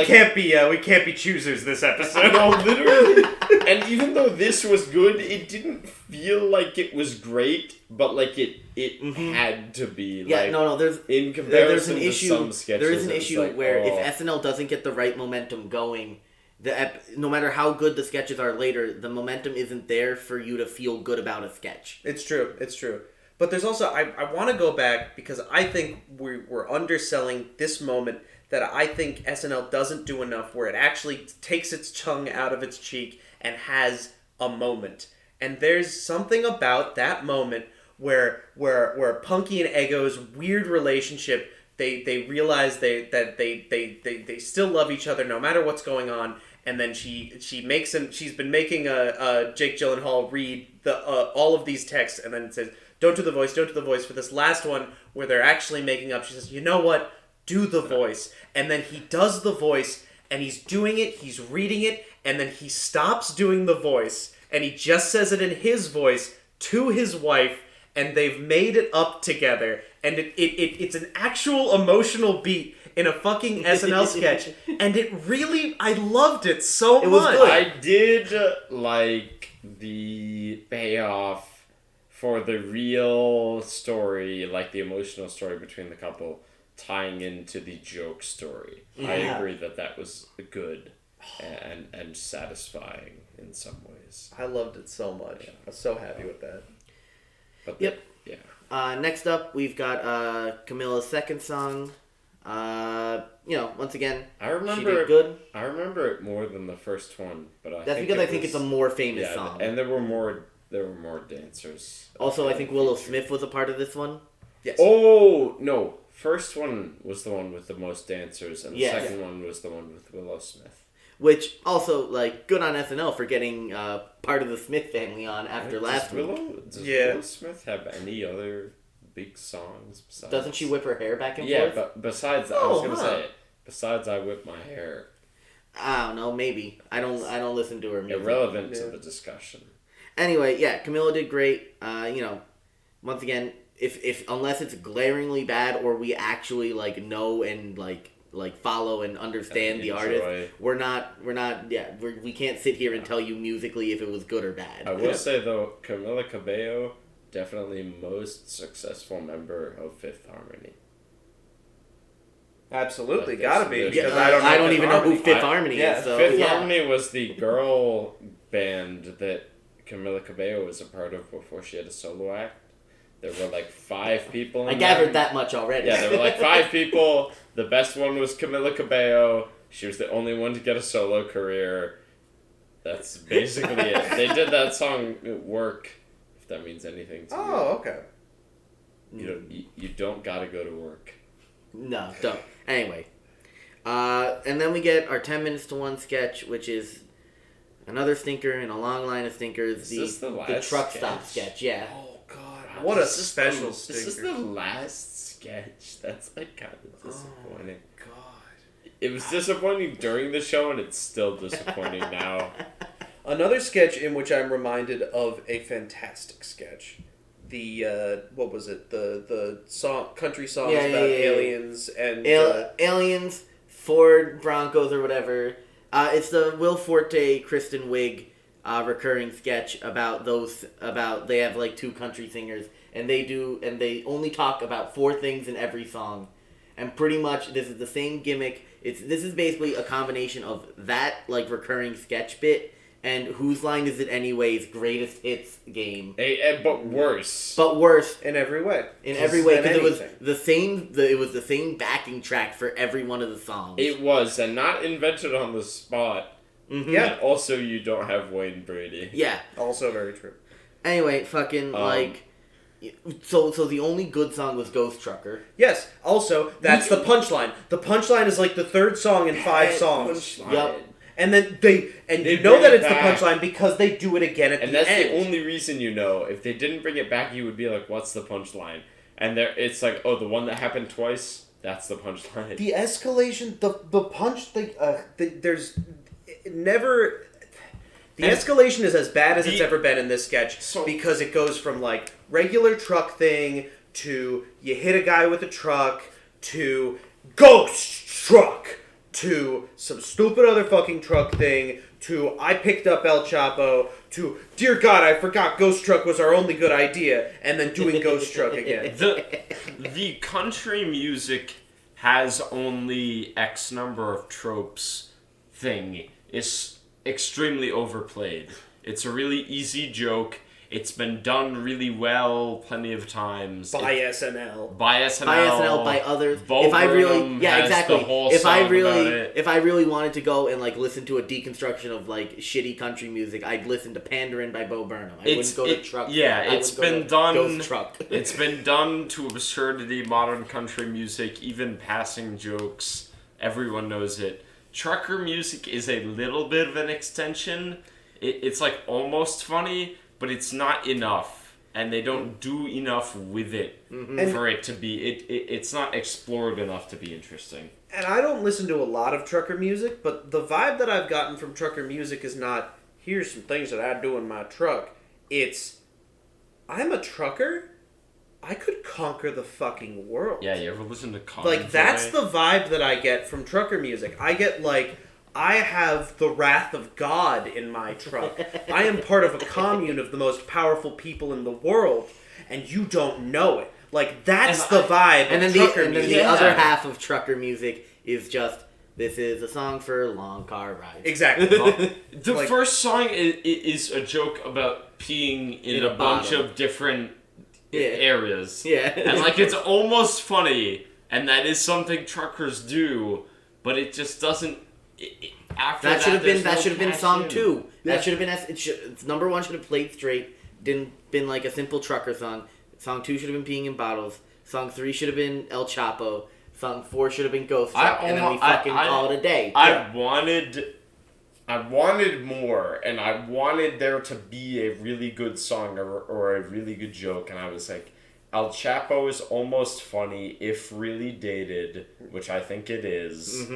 can't be choosers this episode. No, literally. And even though this was good, it didn't feel like it was great, but like it had to be. Yeah, like, no. There's in comparison there's an to issue. some sketches, there is an issue like, where if SNL doesn't get the right momentum going. No matter how good the sketches are later, the momentum isn't there for you to feel good about a sketch. It's true. But there's also, I want to go back because I think we're underselling this moment that I think SNL doesn't do enough where it actually takes its tongue out of its cheek and has a moment. And there's something about that moment where Punky and Eggo's weird relationship, they realize they still love each other no matter what's going on, and then she makes him. She's been making Jake Gyllenhaal read all of these texts, and then it says, don't do the voice for this last one where they're actually making up. She says, you know what, do the voice. And then he does the voice, and he's doing it, he's reading it, and then he stops doing the voice, and he just says it in his voice to his wife, and they've made it up together, and it's an actual emotional beat in a fucking SNL sketch, and I loved it so much. Was good. I did like the payoff for the real story, like the emotional story between the couple, tying into the joke story. Yeah. I agree that was good and satisfying in some ways. I loved it so much. I was so happy with that. But yep. Yeah. Next up, we've got Camila's second song. Once again, she did good. I remember it more than the first one, but that's because I think it's a more famous song. And there were more dancers. Also, I think Willow Smith was a part of this one. Yes. Oh no! First one was the one with the most dancers, and the second one was the one with Willow Smith. Which also, good on SNL for getting part of the Smith family on after last week. Does Willow Smith have any other big songs besides? Doesn't she whip her hair back and forth? Yeah, but besides, I was gonna say, besides I whip my hair. I don't know. Maybe I don't listen to her music. Irrelevant to the discussion. Anyway, Camila did great. Once again, if unless it's glaringly bad or we actually know and follow and understand the artist, we can't sit here and tell you musically if it was good or bad. I will say though, Camila Cabello, definitely most successful member of Fifth Harmony. Absolutely, gotta be. Because I don't even know who Fifth Harmony is. So, Fifth Harmony was the girl band that Camila Cabello was a part of before she had a solo act. There were 5 people. I gathered that much already. Yeah, there were 5 people. The best one was Camila Cabello. She was the only one to get a solo career. That's basically it. They did that song "Work," if that means anything to you. Oh, okay. You don't gotta go to work. No, don't. Anyway, and then we get our 10 minutes to one sketch, which is another stinker in a long line of stinkers. The truck stop sketch. Yeah. Oh God, what a special stinker! This is the last sketch. That's kind of disappointing. Oh God, it was disappointing during the show, and it's still disappointing now. Another sketch in which I'm reminded of a fantastic sketch. The what was it? The song, country songs about aliens and aliens, Ford Broncos or whatever. It's the Will Forte, Kristen Wiig recurring sketch about they have 2 country singers and they only talk about 4 things in every song, and pretty much this is the same gimmick. This is basically a combination of that recurring sketch bit and Whose Line Is It Anyways greatest hits game. But worse. In every way. In every way, because it was the same. It was the same backing track for every one of the songs. It was, and not invented on the spot. Mm-hmm. Yeah. And also, you don't have Wayne Brady. Yeah. Also very true. Anyway, fucking So the only good song was Ghost Trucker. Yes. Also, that's the punchline. The punchline is the 3rd song in 5 songs. Yep. And then they know that it's the punchline because they do it again at the end. And that's the only reason you know. If they didn't bring it back, you would be like, what's the punchline? And it's the one that happened twice, that's the punchline. The escalation, the punch, there's never... The escalation is as bad as it's ever been in this sketch because it goes from regular truck thing to you hit a guy with a truck to ghost truck to some stupid other fucking truck thing to I picked up El Chapo to dear God I forgot Ghost Truck was our only good idea and then doing Ghost Truck again. The country music has only X number of tropes thing is extremely overplayed. It's a really easy joke. It's been done really well plenty of times. By SNL. By SNL. By SNL, by others. Bo if I really, Burnham yeah, has exactly. the whole If I song really, about it. if I really wanted to go and like listen to a deconstruction of like shitty country music, I'd listen to "Pandarin" by Bo Burnham. I wouldn't go to Truck. Yeah, I it's wouldn't go been to done. Ghost Truck. It's been done to absurdity. Modern country music, even passing jokes, everyone knows it. Trucker music is a little bit of an extension. It's like almost funny, but it's not enough, and they don't do enough with it for it to be. It's not explored enough to be interesting. And I don't listen to a lot of trucker music, but the vibe that I've gotten from trucker music is not, here's some things that I do in my truck. It's, I'm a trucker. I could conquer the fucking world. Yeah, you ever listen to Convoy? Like, that's the vibe that I get from trucker music. I get, like, I have the wrath of God in my truck. I am part of a commune of the most powerful people in the world, and you don't know it. Like, that's the vibe And then of trucker the music. other half of trucker music is just, this is a song for long car rides. Exactly. The Like- first song is a joke about peeing in a bunch bottle. of different Yeah. areas. Yeah. And like it's almost funny, and that is something truckers do, but it just doesn't. After That should have been there's no song cash in. 2. Yeah. That should have been it's number 1 should have played straight. Didn't been like a simple trucker song. Song 2 should have been Peeing in Bottles. Song 3 should have been El Chapo. Song 4 should have been Ghost Truck, and then we fucking call it a day. I wanted more, and I wanted there to be a really good song or a really good joke, and I was like, El Chapo is almost funny if really dated, which I think it is.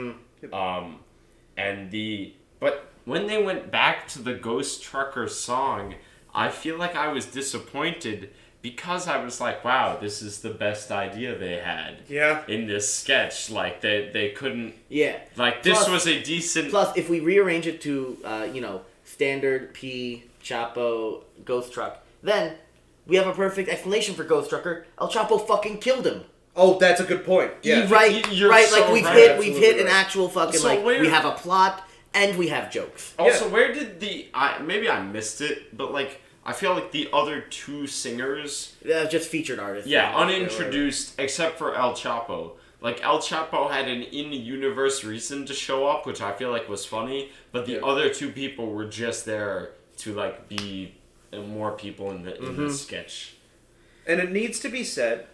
But when they went back to the Ghost Trucker song, I feel like I was disappointed because I was like, wow, this is the best idea they had. Yeah. In this sketch, like they couldn't. Yeah. Like this Plus- was a decent. Plus, if we rearrange it to, standard P, Chapo, Ghost Truck, then we have a perfect explanation for Ghost Trucker. El Chapo fucking killed him. Oh, that's a good point. Yeah. Right, You're right. so Like we've right. hit Absolutely an right. actual fucking So where- we have a plot and we have jokes. Also, where did maybe I missed it, but like I feel like the other two singers, Just featured artists. yeah, unintroduced except for El Chapo. Like El Chapo had an in-universe reason to show up, which I feel like was funny, but the other two people were just there to like be more people in the sketch. And it needs to be said,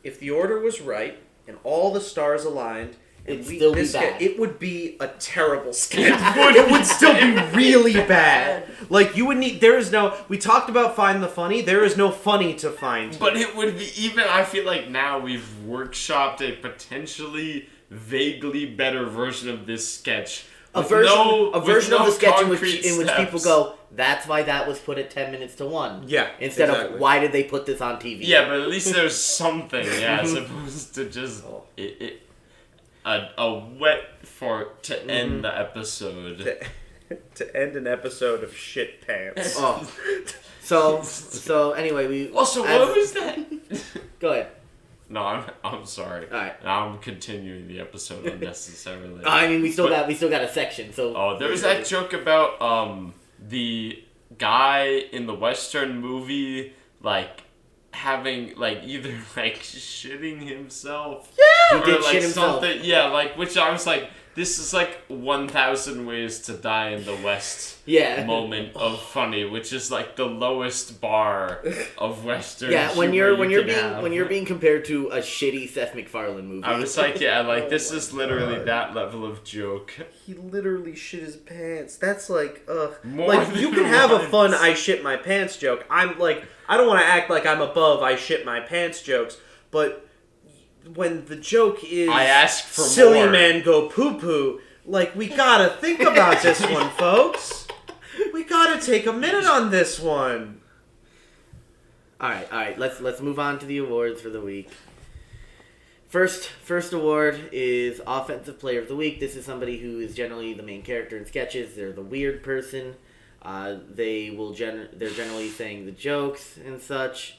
if the order was right and all the stars aligned, and It'd still be bad. it would be a terrible sketch. It would still be really bad. Like you would need. There is no. We talked about find the funny. There is no funny to find. But it would be even. I feel like now we've workshopped a potentially vaguely better version of this sketch. A with version no- of with the no sketch in which concrete people steps. go, that's why that was put at 10 minutes to 1. Yeah, Instead exactly. of why did they put this on TV? Yeah, but at least there's something, yeah, as opposed to just a wet fart to end the episode. To end an episode of shit pants. Oh. So anyway, we Also, what was that? Go ahead. No, I'm sorry. Alright. Now I'm continuing the episode unnecessarily. I mean, we still got a section. So Oh, there was that joke about the guy in the Western movie, like having like either like shitting himself, He or did like shit himself. something. Yeah, like which I was like, this is like 1,000 ways to die in the West. Yeah. Moment of funny, which is like the lowest bar of Western. Yeah, when humor you're you can have. being compared to a shitty Seth MacFarlane movie. I was like, yeah, like this Oh is my literally God. that level of joke. He literally shit his pants. That's like, ugh. More Like, than you can have a once. fun I shit my pants joke. I'm like, I don't want to act like I'm above I shit my pants jokes, but when the joke is I ask for silly more. man go poo poo, like, we gotta think about this one, folks. We gotta take a minute on this one. All right. Let's move on to the awards for the week. First award is Offensive Player of the Week. This is somebody who is generally the main character in sketches. They're the weird person. They're generally saying the jokes and such.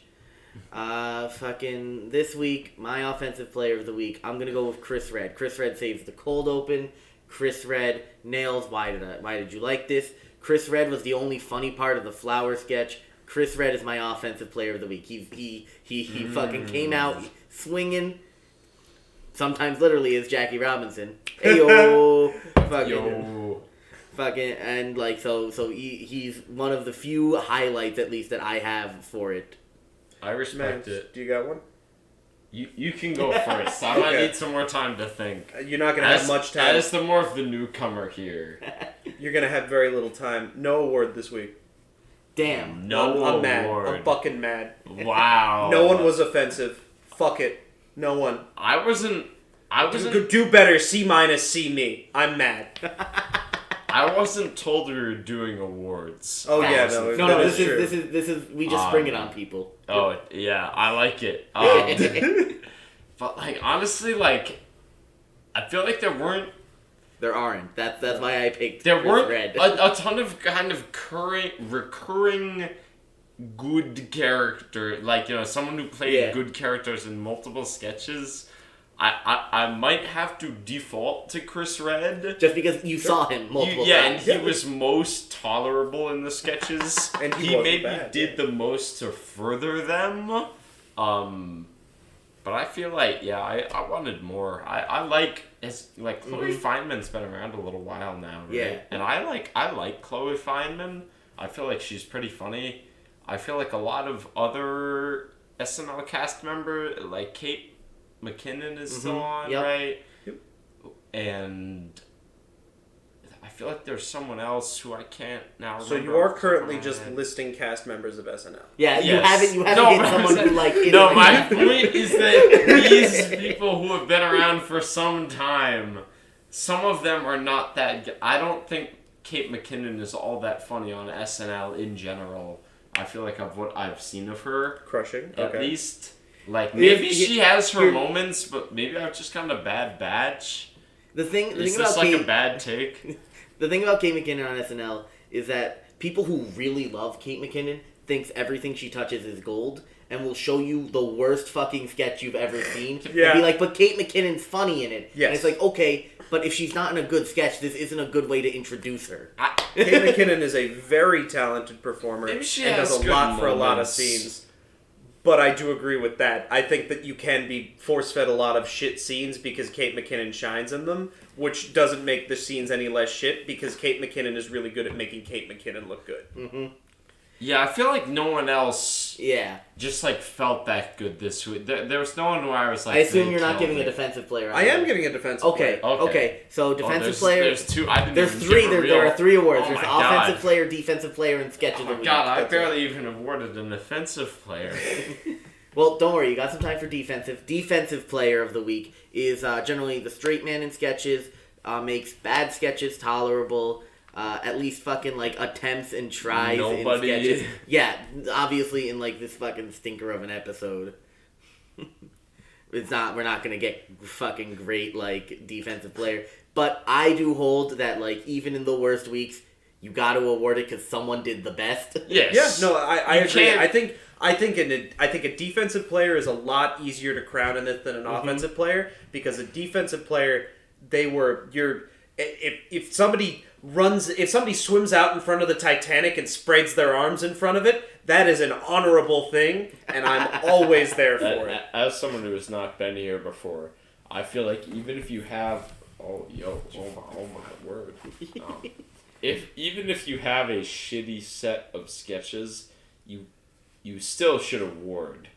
Fucking this week, my Offensive Player of the Week, I'm gonna go with Chris Red. Chris Red saves the cold open. Chris Red nails why did you like this? Chris Red was the only funny part of the flower sketch. Chris Redd is my offensive player of the week. He fucking came out swinging. Sometimes literally as Jackie Robinson. Ayo, fucking, and like so he's one of the few highlights at least that I have for it. I respect it. Do you got one? You can go first. I might need some more time to think. You're not gonna have much time. As the more of the newcomer here, you're gonna have very little time. No award this week. Damn. No I'm mad. award. I'm fucking mad. Wow. No one was offensive. Fuck it. No one. I wasn't. Do better. C-, see me. I'm mad. I wasn't told we were doing awards. Oh yeah, no. No. This is. We just spring it on people. Oh yeah, I like it. But like honestly, like I feel like there weren't. There aren't. That's why I picked. There Chris weren't Redd. a ton of kind of recurring good character, like someone who played good characters in multiple sketches. I might have to default to Chris Redd. Just because you saw him multiple times. And he was most tolerable in the sketches. And he maybe bad, did the most to further them. But I feel like, I wanted more. I like, Chloe Feynman's been around a little while now, right? Yeah. And I like Chloe Feynman. I feel like she's pretty funny. I feel like a lot of other SNL cast member, like Kate McKinnon is still on, right? Yep. And I feel like there's someone else who I can't now remember. So you are currently just listing cast members of SNL. Yeah, Yes. you haven't hit someone who like. No, my point is that these people who have been around for some time, some of them are not that good. I don't think Kate McKinnon is all that funny on SNL in general. I feel like of what I've seen of her, Crushing. at Okay. least. Like, maybe she has her moments, but maybe I've just gotten a bad batch. Is this about like Kate, a bad take? The thing about Kate McKinnon on SNL is that people who really love Kate McKinnon thinks everything she touches is gold and will show you the worst fucking sketch you've ever seen. And be like, but Kate McKinnon's funny in it. Yes. And it's like, okay, but if she's not in a good sketch, this isn't a good way to introduce her. Kate McKinnon is a very talented performer Maybe she and has does a good lot for a lot of moments. scenes. But I do agree with that. I think that you can be force-fed a lot of shit scenes because Kate McKinnon shines in them, which doesn't make the scenes any less shit because Kate McKinnon is really good at making Kate McKinnon look good. Mm-hmm. Yeah, I feel like no one else just felt that good this week. There was no one where I was like... I assume you're not giving a defensive player. I am giving a defensive player. Okay. So defensive player... There's two. I didn't There's even three. give a There are three awards. Oh There's my offensive God. player, defensive player, and sketch of the Oh my week. God, I That's barely even awarded an offensive player. Well, don't worry. You got some time for defensive. Defensive player of the week is generally the straight man in sketches. Makes bad sketches tolerable. At least fucking attempts and tries in sketches. Yeah, obviously in this fucking stinker of an episode. We're not gonna get fucking great defensive player. But I do hold that even in the worst weeks, you got to award it because someone did the best. Yes. Yeah, no, I agree. Can't... I think a defensive player is a lot easier to crown in it than an offensive player because a defensive player, if somebody swims out in front of the Titanic and spreads their arms in front of it, that is an honorable thing, and I'm always there for it. As someone who has not been here before, I feel like even if you have oh my word. Even if you have a shitty set of sketches, you still should award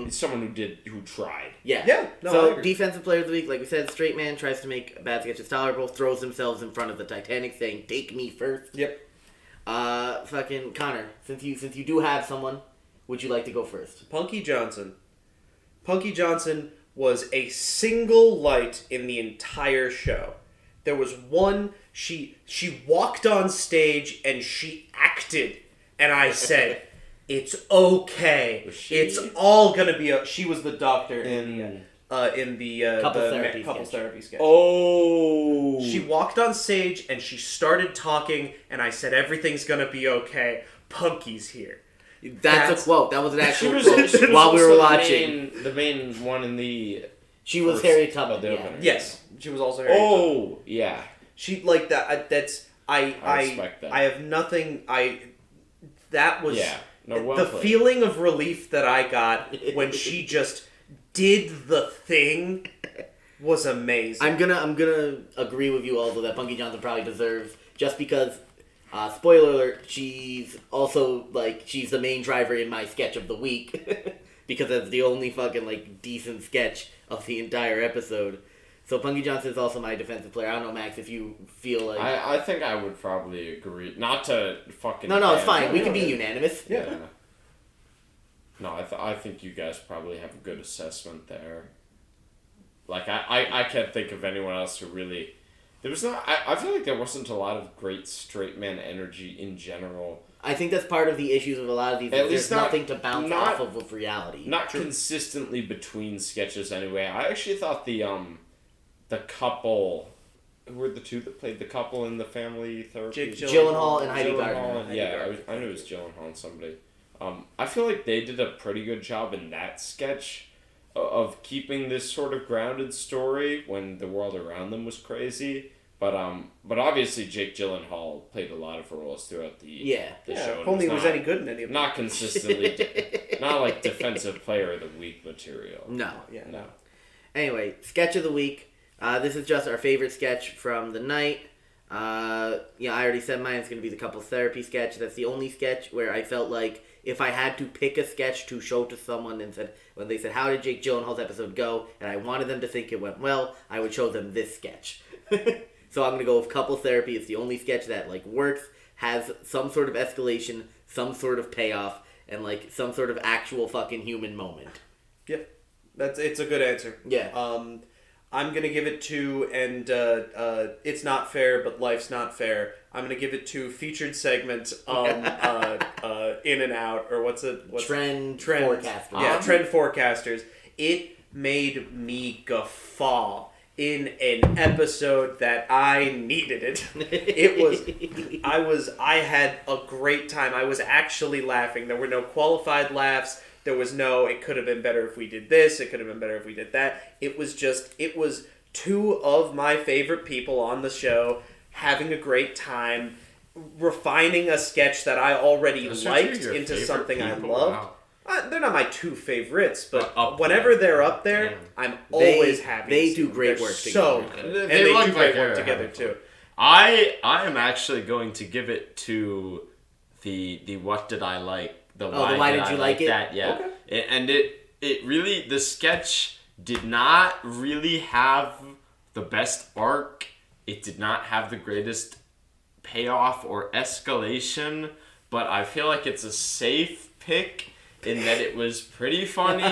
someone who tried. Yeah. Yeah. No, I So agree. defensive player of the week, like we said, straight man tries to make bad sketches tolerable, throws themselves in front of the Titanic, saying "Take me first." Yep. Fucking Connor, since you do have someone, would you like to go first? Punky Johnson. Punky Johnson was a single light in the entire show. There was one, she walked on stage and she acted, and I said, it's okay. It's all gonna be. She was the doctor in the couples therapy sketch. Oh. She walked on stage and she started talking, and I said, everything's gonna be okay. Punky's here. That's a quote. That was an actual She quote was while we also were watching. the main one in the. She was first Harriet of Tubman. the Yeah. opener. Yes, she was also. Harriet Tubman. Oh yeah. She that. I respect that. I have nothing. That was No, well the played. feeling of relief that I got when she just did the thing was amazing. I'm gonna agree with you also that Punky Johnson probably deserves, just because, spoiler alert, she's also she's the main driver in my sketch of the week because that's the only fucking decent sketch of the entire episode. So Punky Johnson is also my defensive player. I don't know, Max, if you feel like... I think I would probably agree. Not to fucking... No, it's fine. We can be unanimous. Yeah. No, I think you guys probably have a good assessment there. I can't think of anyone else who really... There was not... I feel like there wasn't a lot of great straight man energy in general. I think that's part of the issues with a lot of these. There's nothing to bounce off of with reality. Not consistently between sketches anyway. I actually thought the couple... Who were the two that played the couple in the family therapy? Jake Gyllenhaal and Heidi Gardner. Yeah, I knew it was Gyllenhaal and somebody. I feel like they did a pretty good job in that sketch of keeping this sort of grounded story when the world around them was crazy. But obviously Jake Gyllenhaal played a lot of roles throughout the show. If only he was any good in any of them. Not consistently, not like defensive player of the week material. No. Yeah. No. Anyway, sketch of the week. This is just our favorite sketch from the night. I already said mine. It's going to be the couples therapy sketch. That's the only sketch where I felt like if I had to pick a sketch to show to someone and when they said, how did Jake Gyllenhaal's episode go? And I wanted them to think it went well, I would show them this sketch. So I'm going to go with couples therapy. It's the only sketch that works, has some sort of escalation, some sort of payoff, and some sort of actual fucking human moment. Yep. It's a good answer. Yeah. I'm going to give it to, and it's not fair, but life's not fair. I'm going to give it to featured segment In and Out, or what's Trend Forecasters. Yeah, Trend Forecasters. It made me guffaw in an episode that I needed it. I had a great time. I was actually laughing. There were no qualified laughs. There was no, it could have been better if we did this, it could have been better if we did that. It was two of my favorite people on the show having a great time, refining a sketch that I already liked into something I loved. Wow. They're not my two favorites, but whenever they're up there, I'm always happy. They do great work together. And they do great work together, too. I am actually going to give it to the What Did I Like? Why did you like it? That, yeah. Okay. And it really, the sketch did not really have the best arc. It did not have the greatest payoff or escalation, but I feel like it's a safe pick in that it was pretty funny.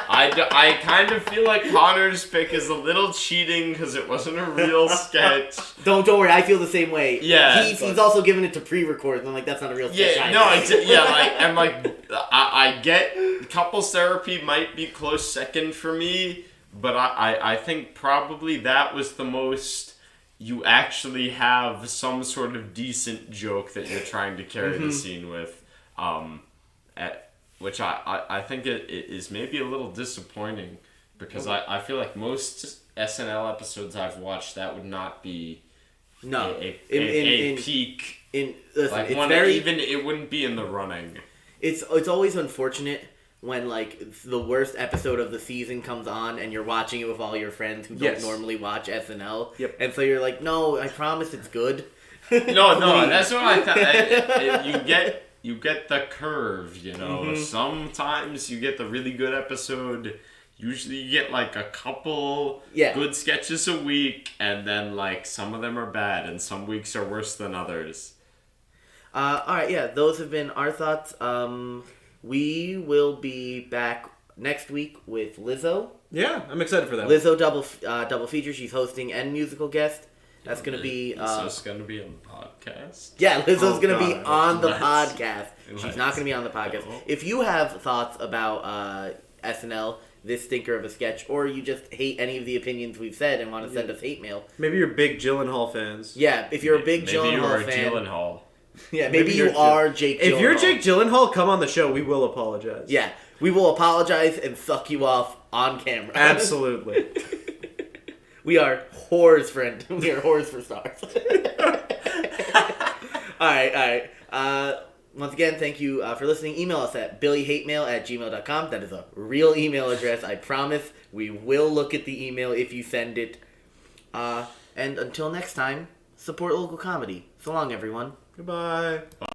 I kind of feel like Connor's pick is a little cheating because it wasn't a real sketch. Don't worry, I feel the same way. Yeah. He's also giving it to pre-record, and I'm like, that's not a real sketch. I get couples therapy might be close second for me, but I think probably that was the most you actually have some sort of decent joke that you're trying to carry the scene with. Which I think it is maybe a little disappointing because I feel like most SNL episodes I've watched that would not be a peak. Listen, it wouldn't be in the running. It's always unfortunate when the worst episode of the season comes on and you're watching it with all your friends who don't normally watch SNL. Yep. And so you're like, no, I promise it's good. No, that's what I thought. You get the curve, you know. Mm-hmm. Sometimes you get the really good episode. Usually you get a couple good sketches a week, and then some of them are bad, and some weeks are worse than others. Alright, yeah, those have been our thoughts. We will be back next week with Lizzo. Yeah, I'm excited for that. Lizzo double feature. She's hosting and musical guest. That's going to be... Lizzo's going to be on the podcast? Yeah, Lizzo's going to be on the podcast. She's not going to be on the podcast. If you have thoughts about SNL, this stinker of a sketch, or you just hate any of the opinions we've said and want to send us hate mail... Maybe you're big Gyllenhaal fans. Yeah, if you're a big Gyllenhaal fan... Gyllenhaal. Yeah, maybe you are Jake Gyllenhaal. If you're Jake Gyllenhaal, come on the show. We will apologize. Yeah, we will apologize and suck you off on camera. Absolutely. We are whores, friend. We are whores for stars. All right. once again, thank you for listening. Email us at billyhatemail@gmail.com. That is a real email address. I promise we will look at the email if you send it. And until next time, support local comedy. So long, everyone. Goodbye.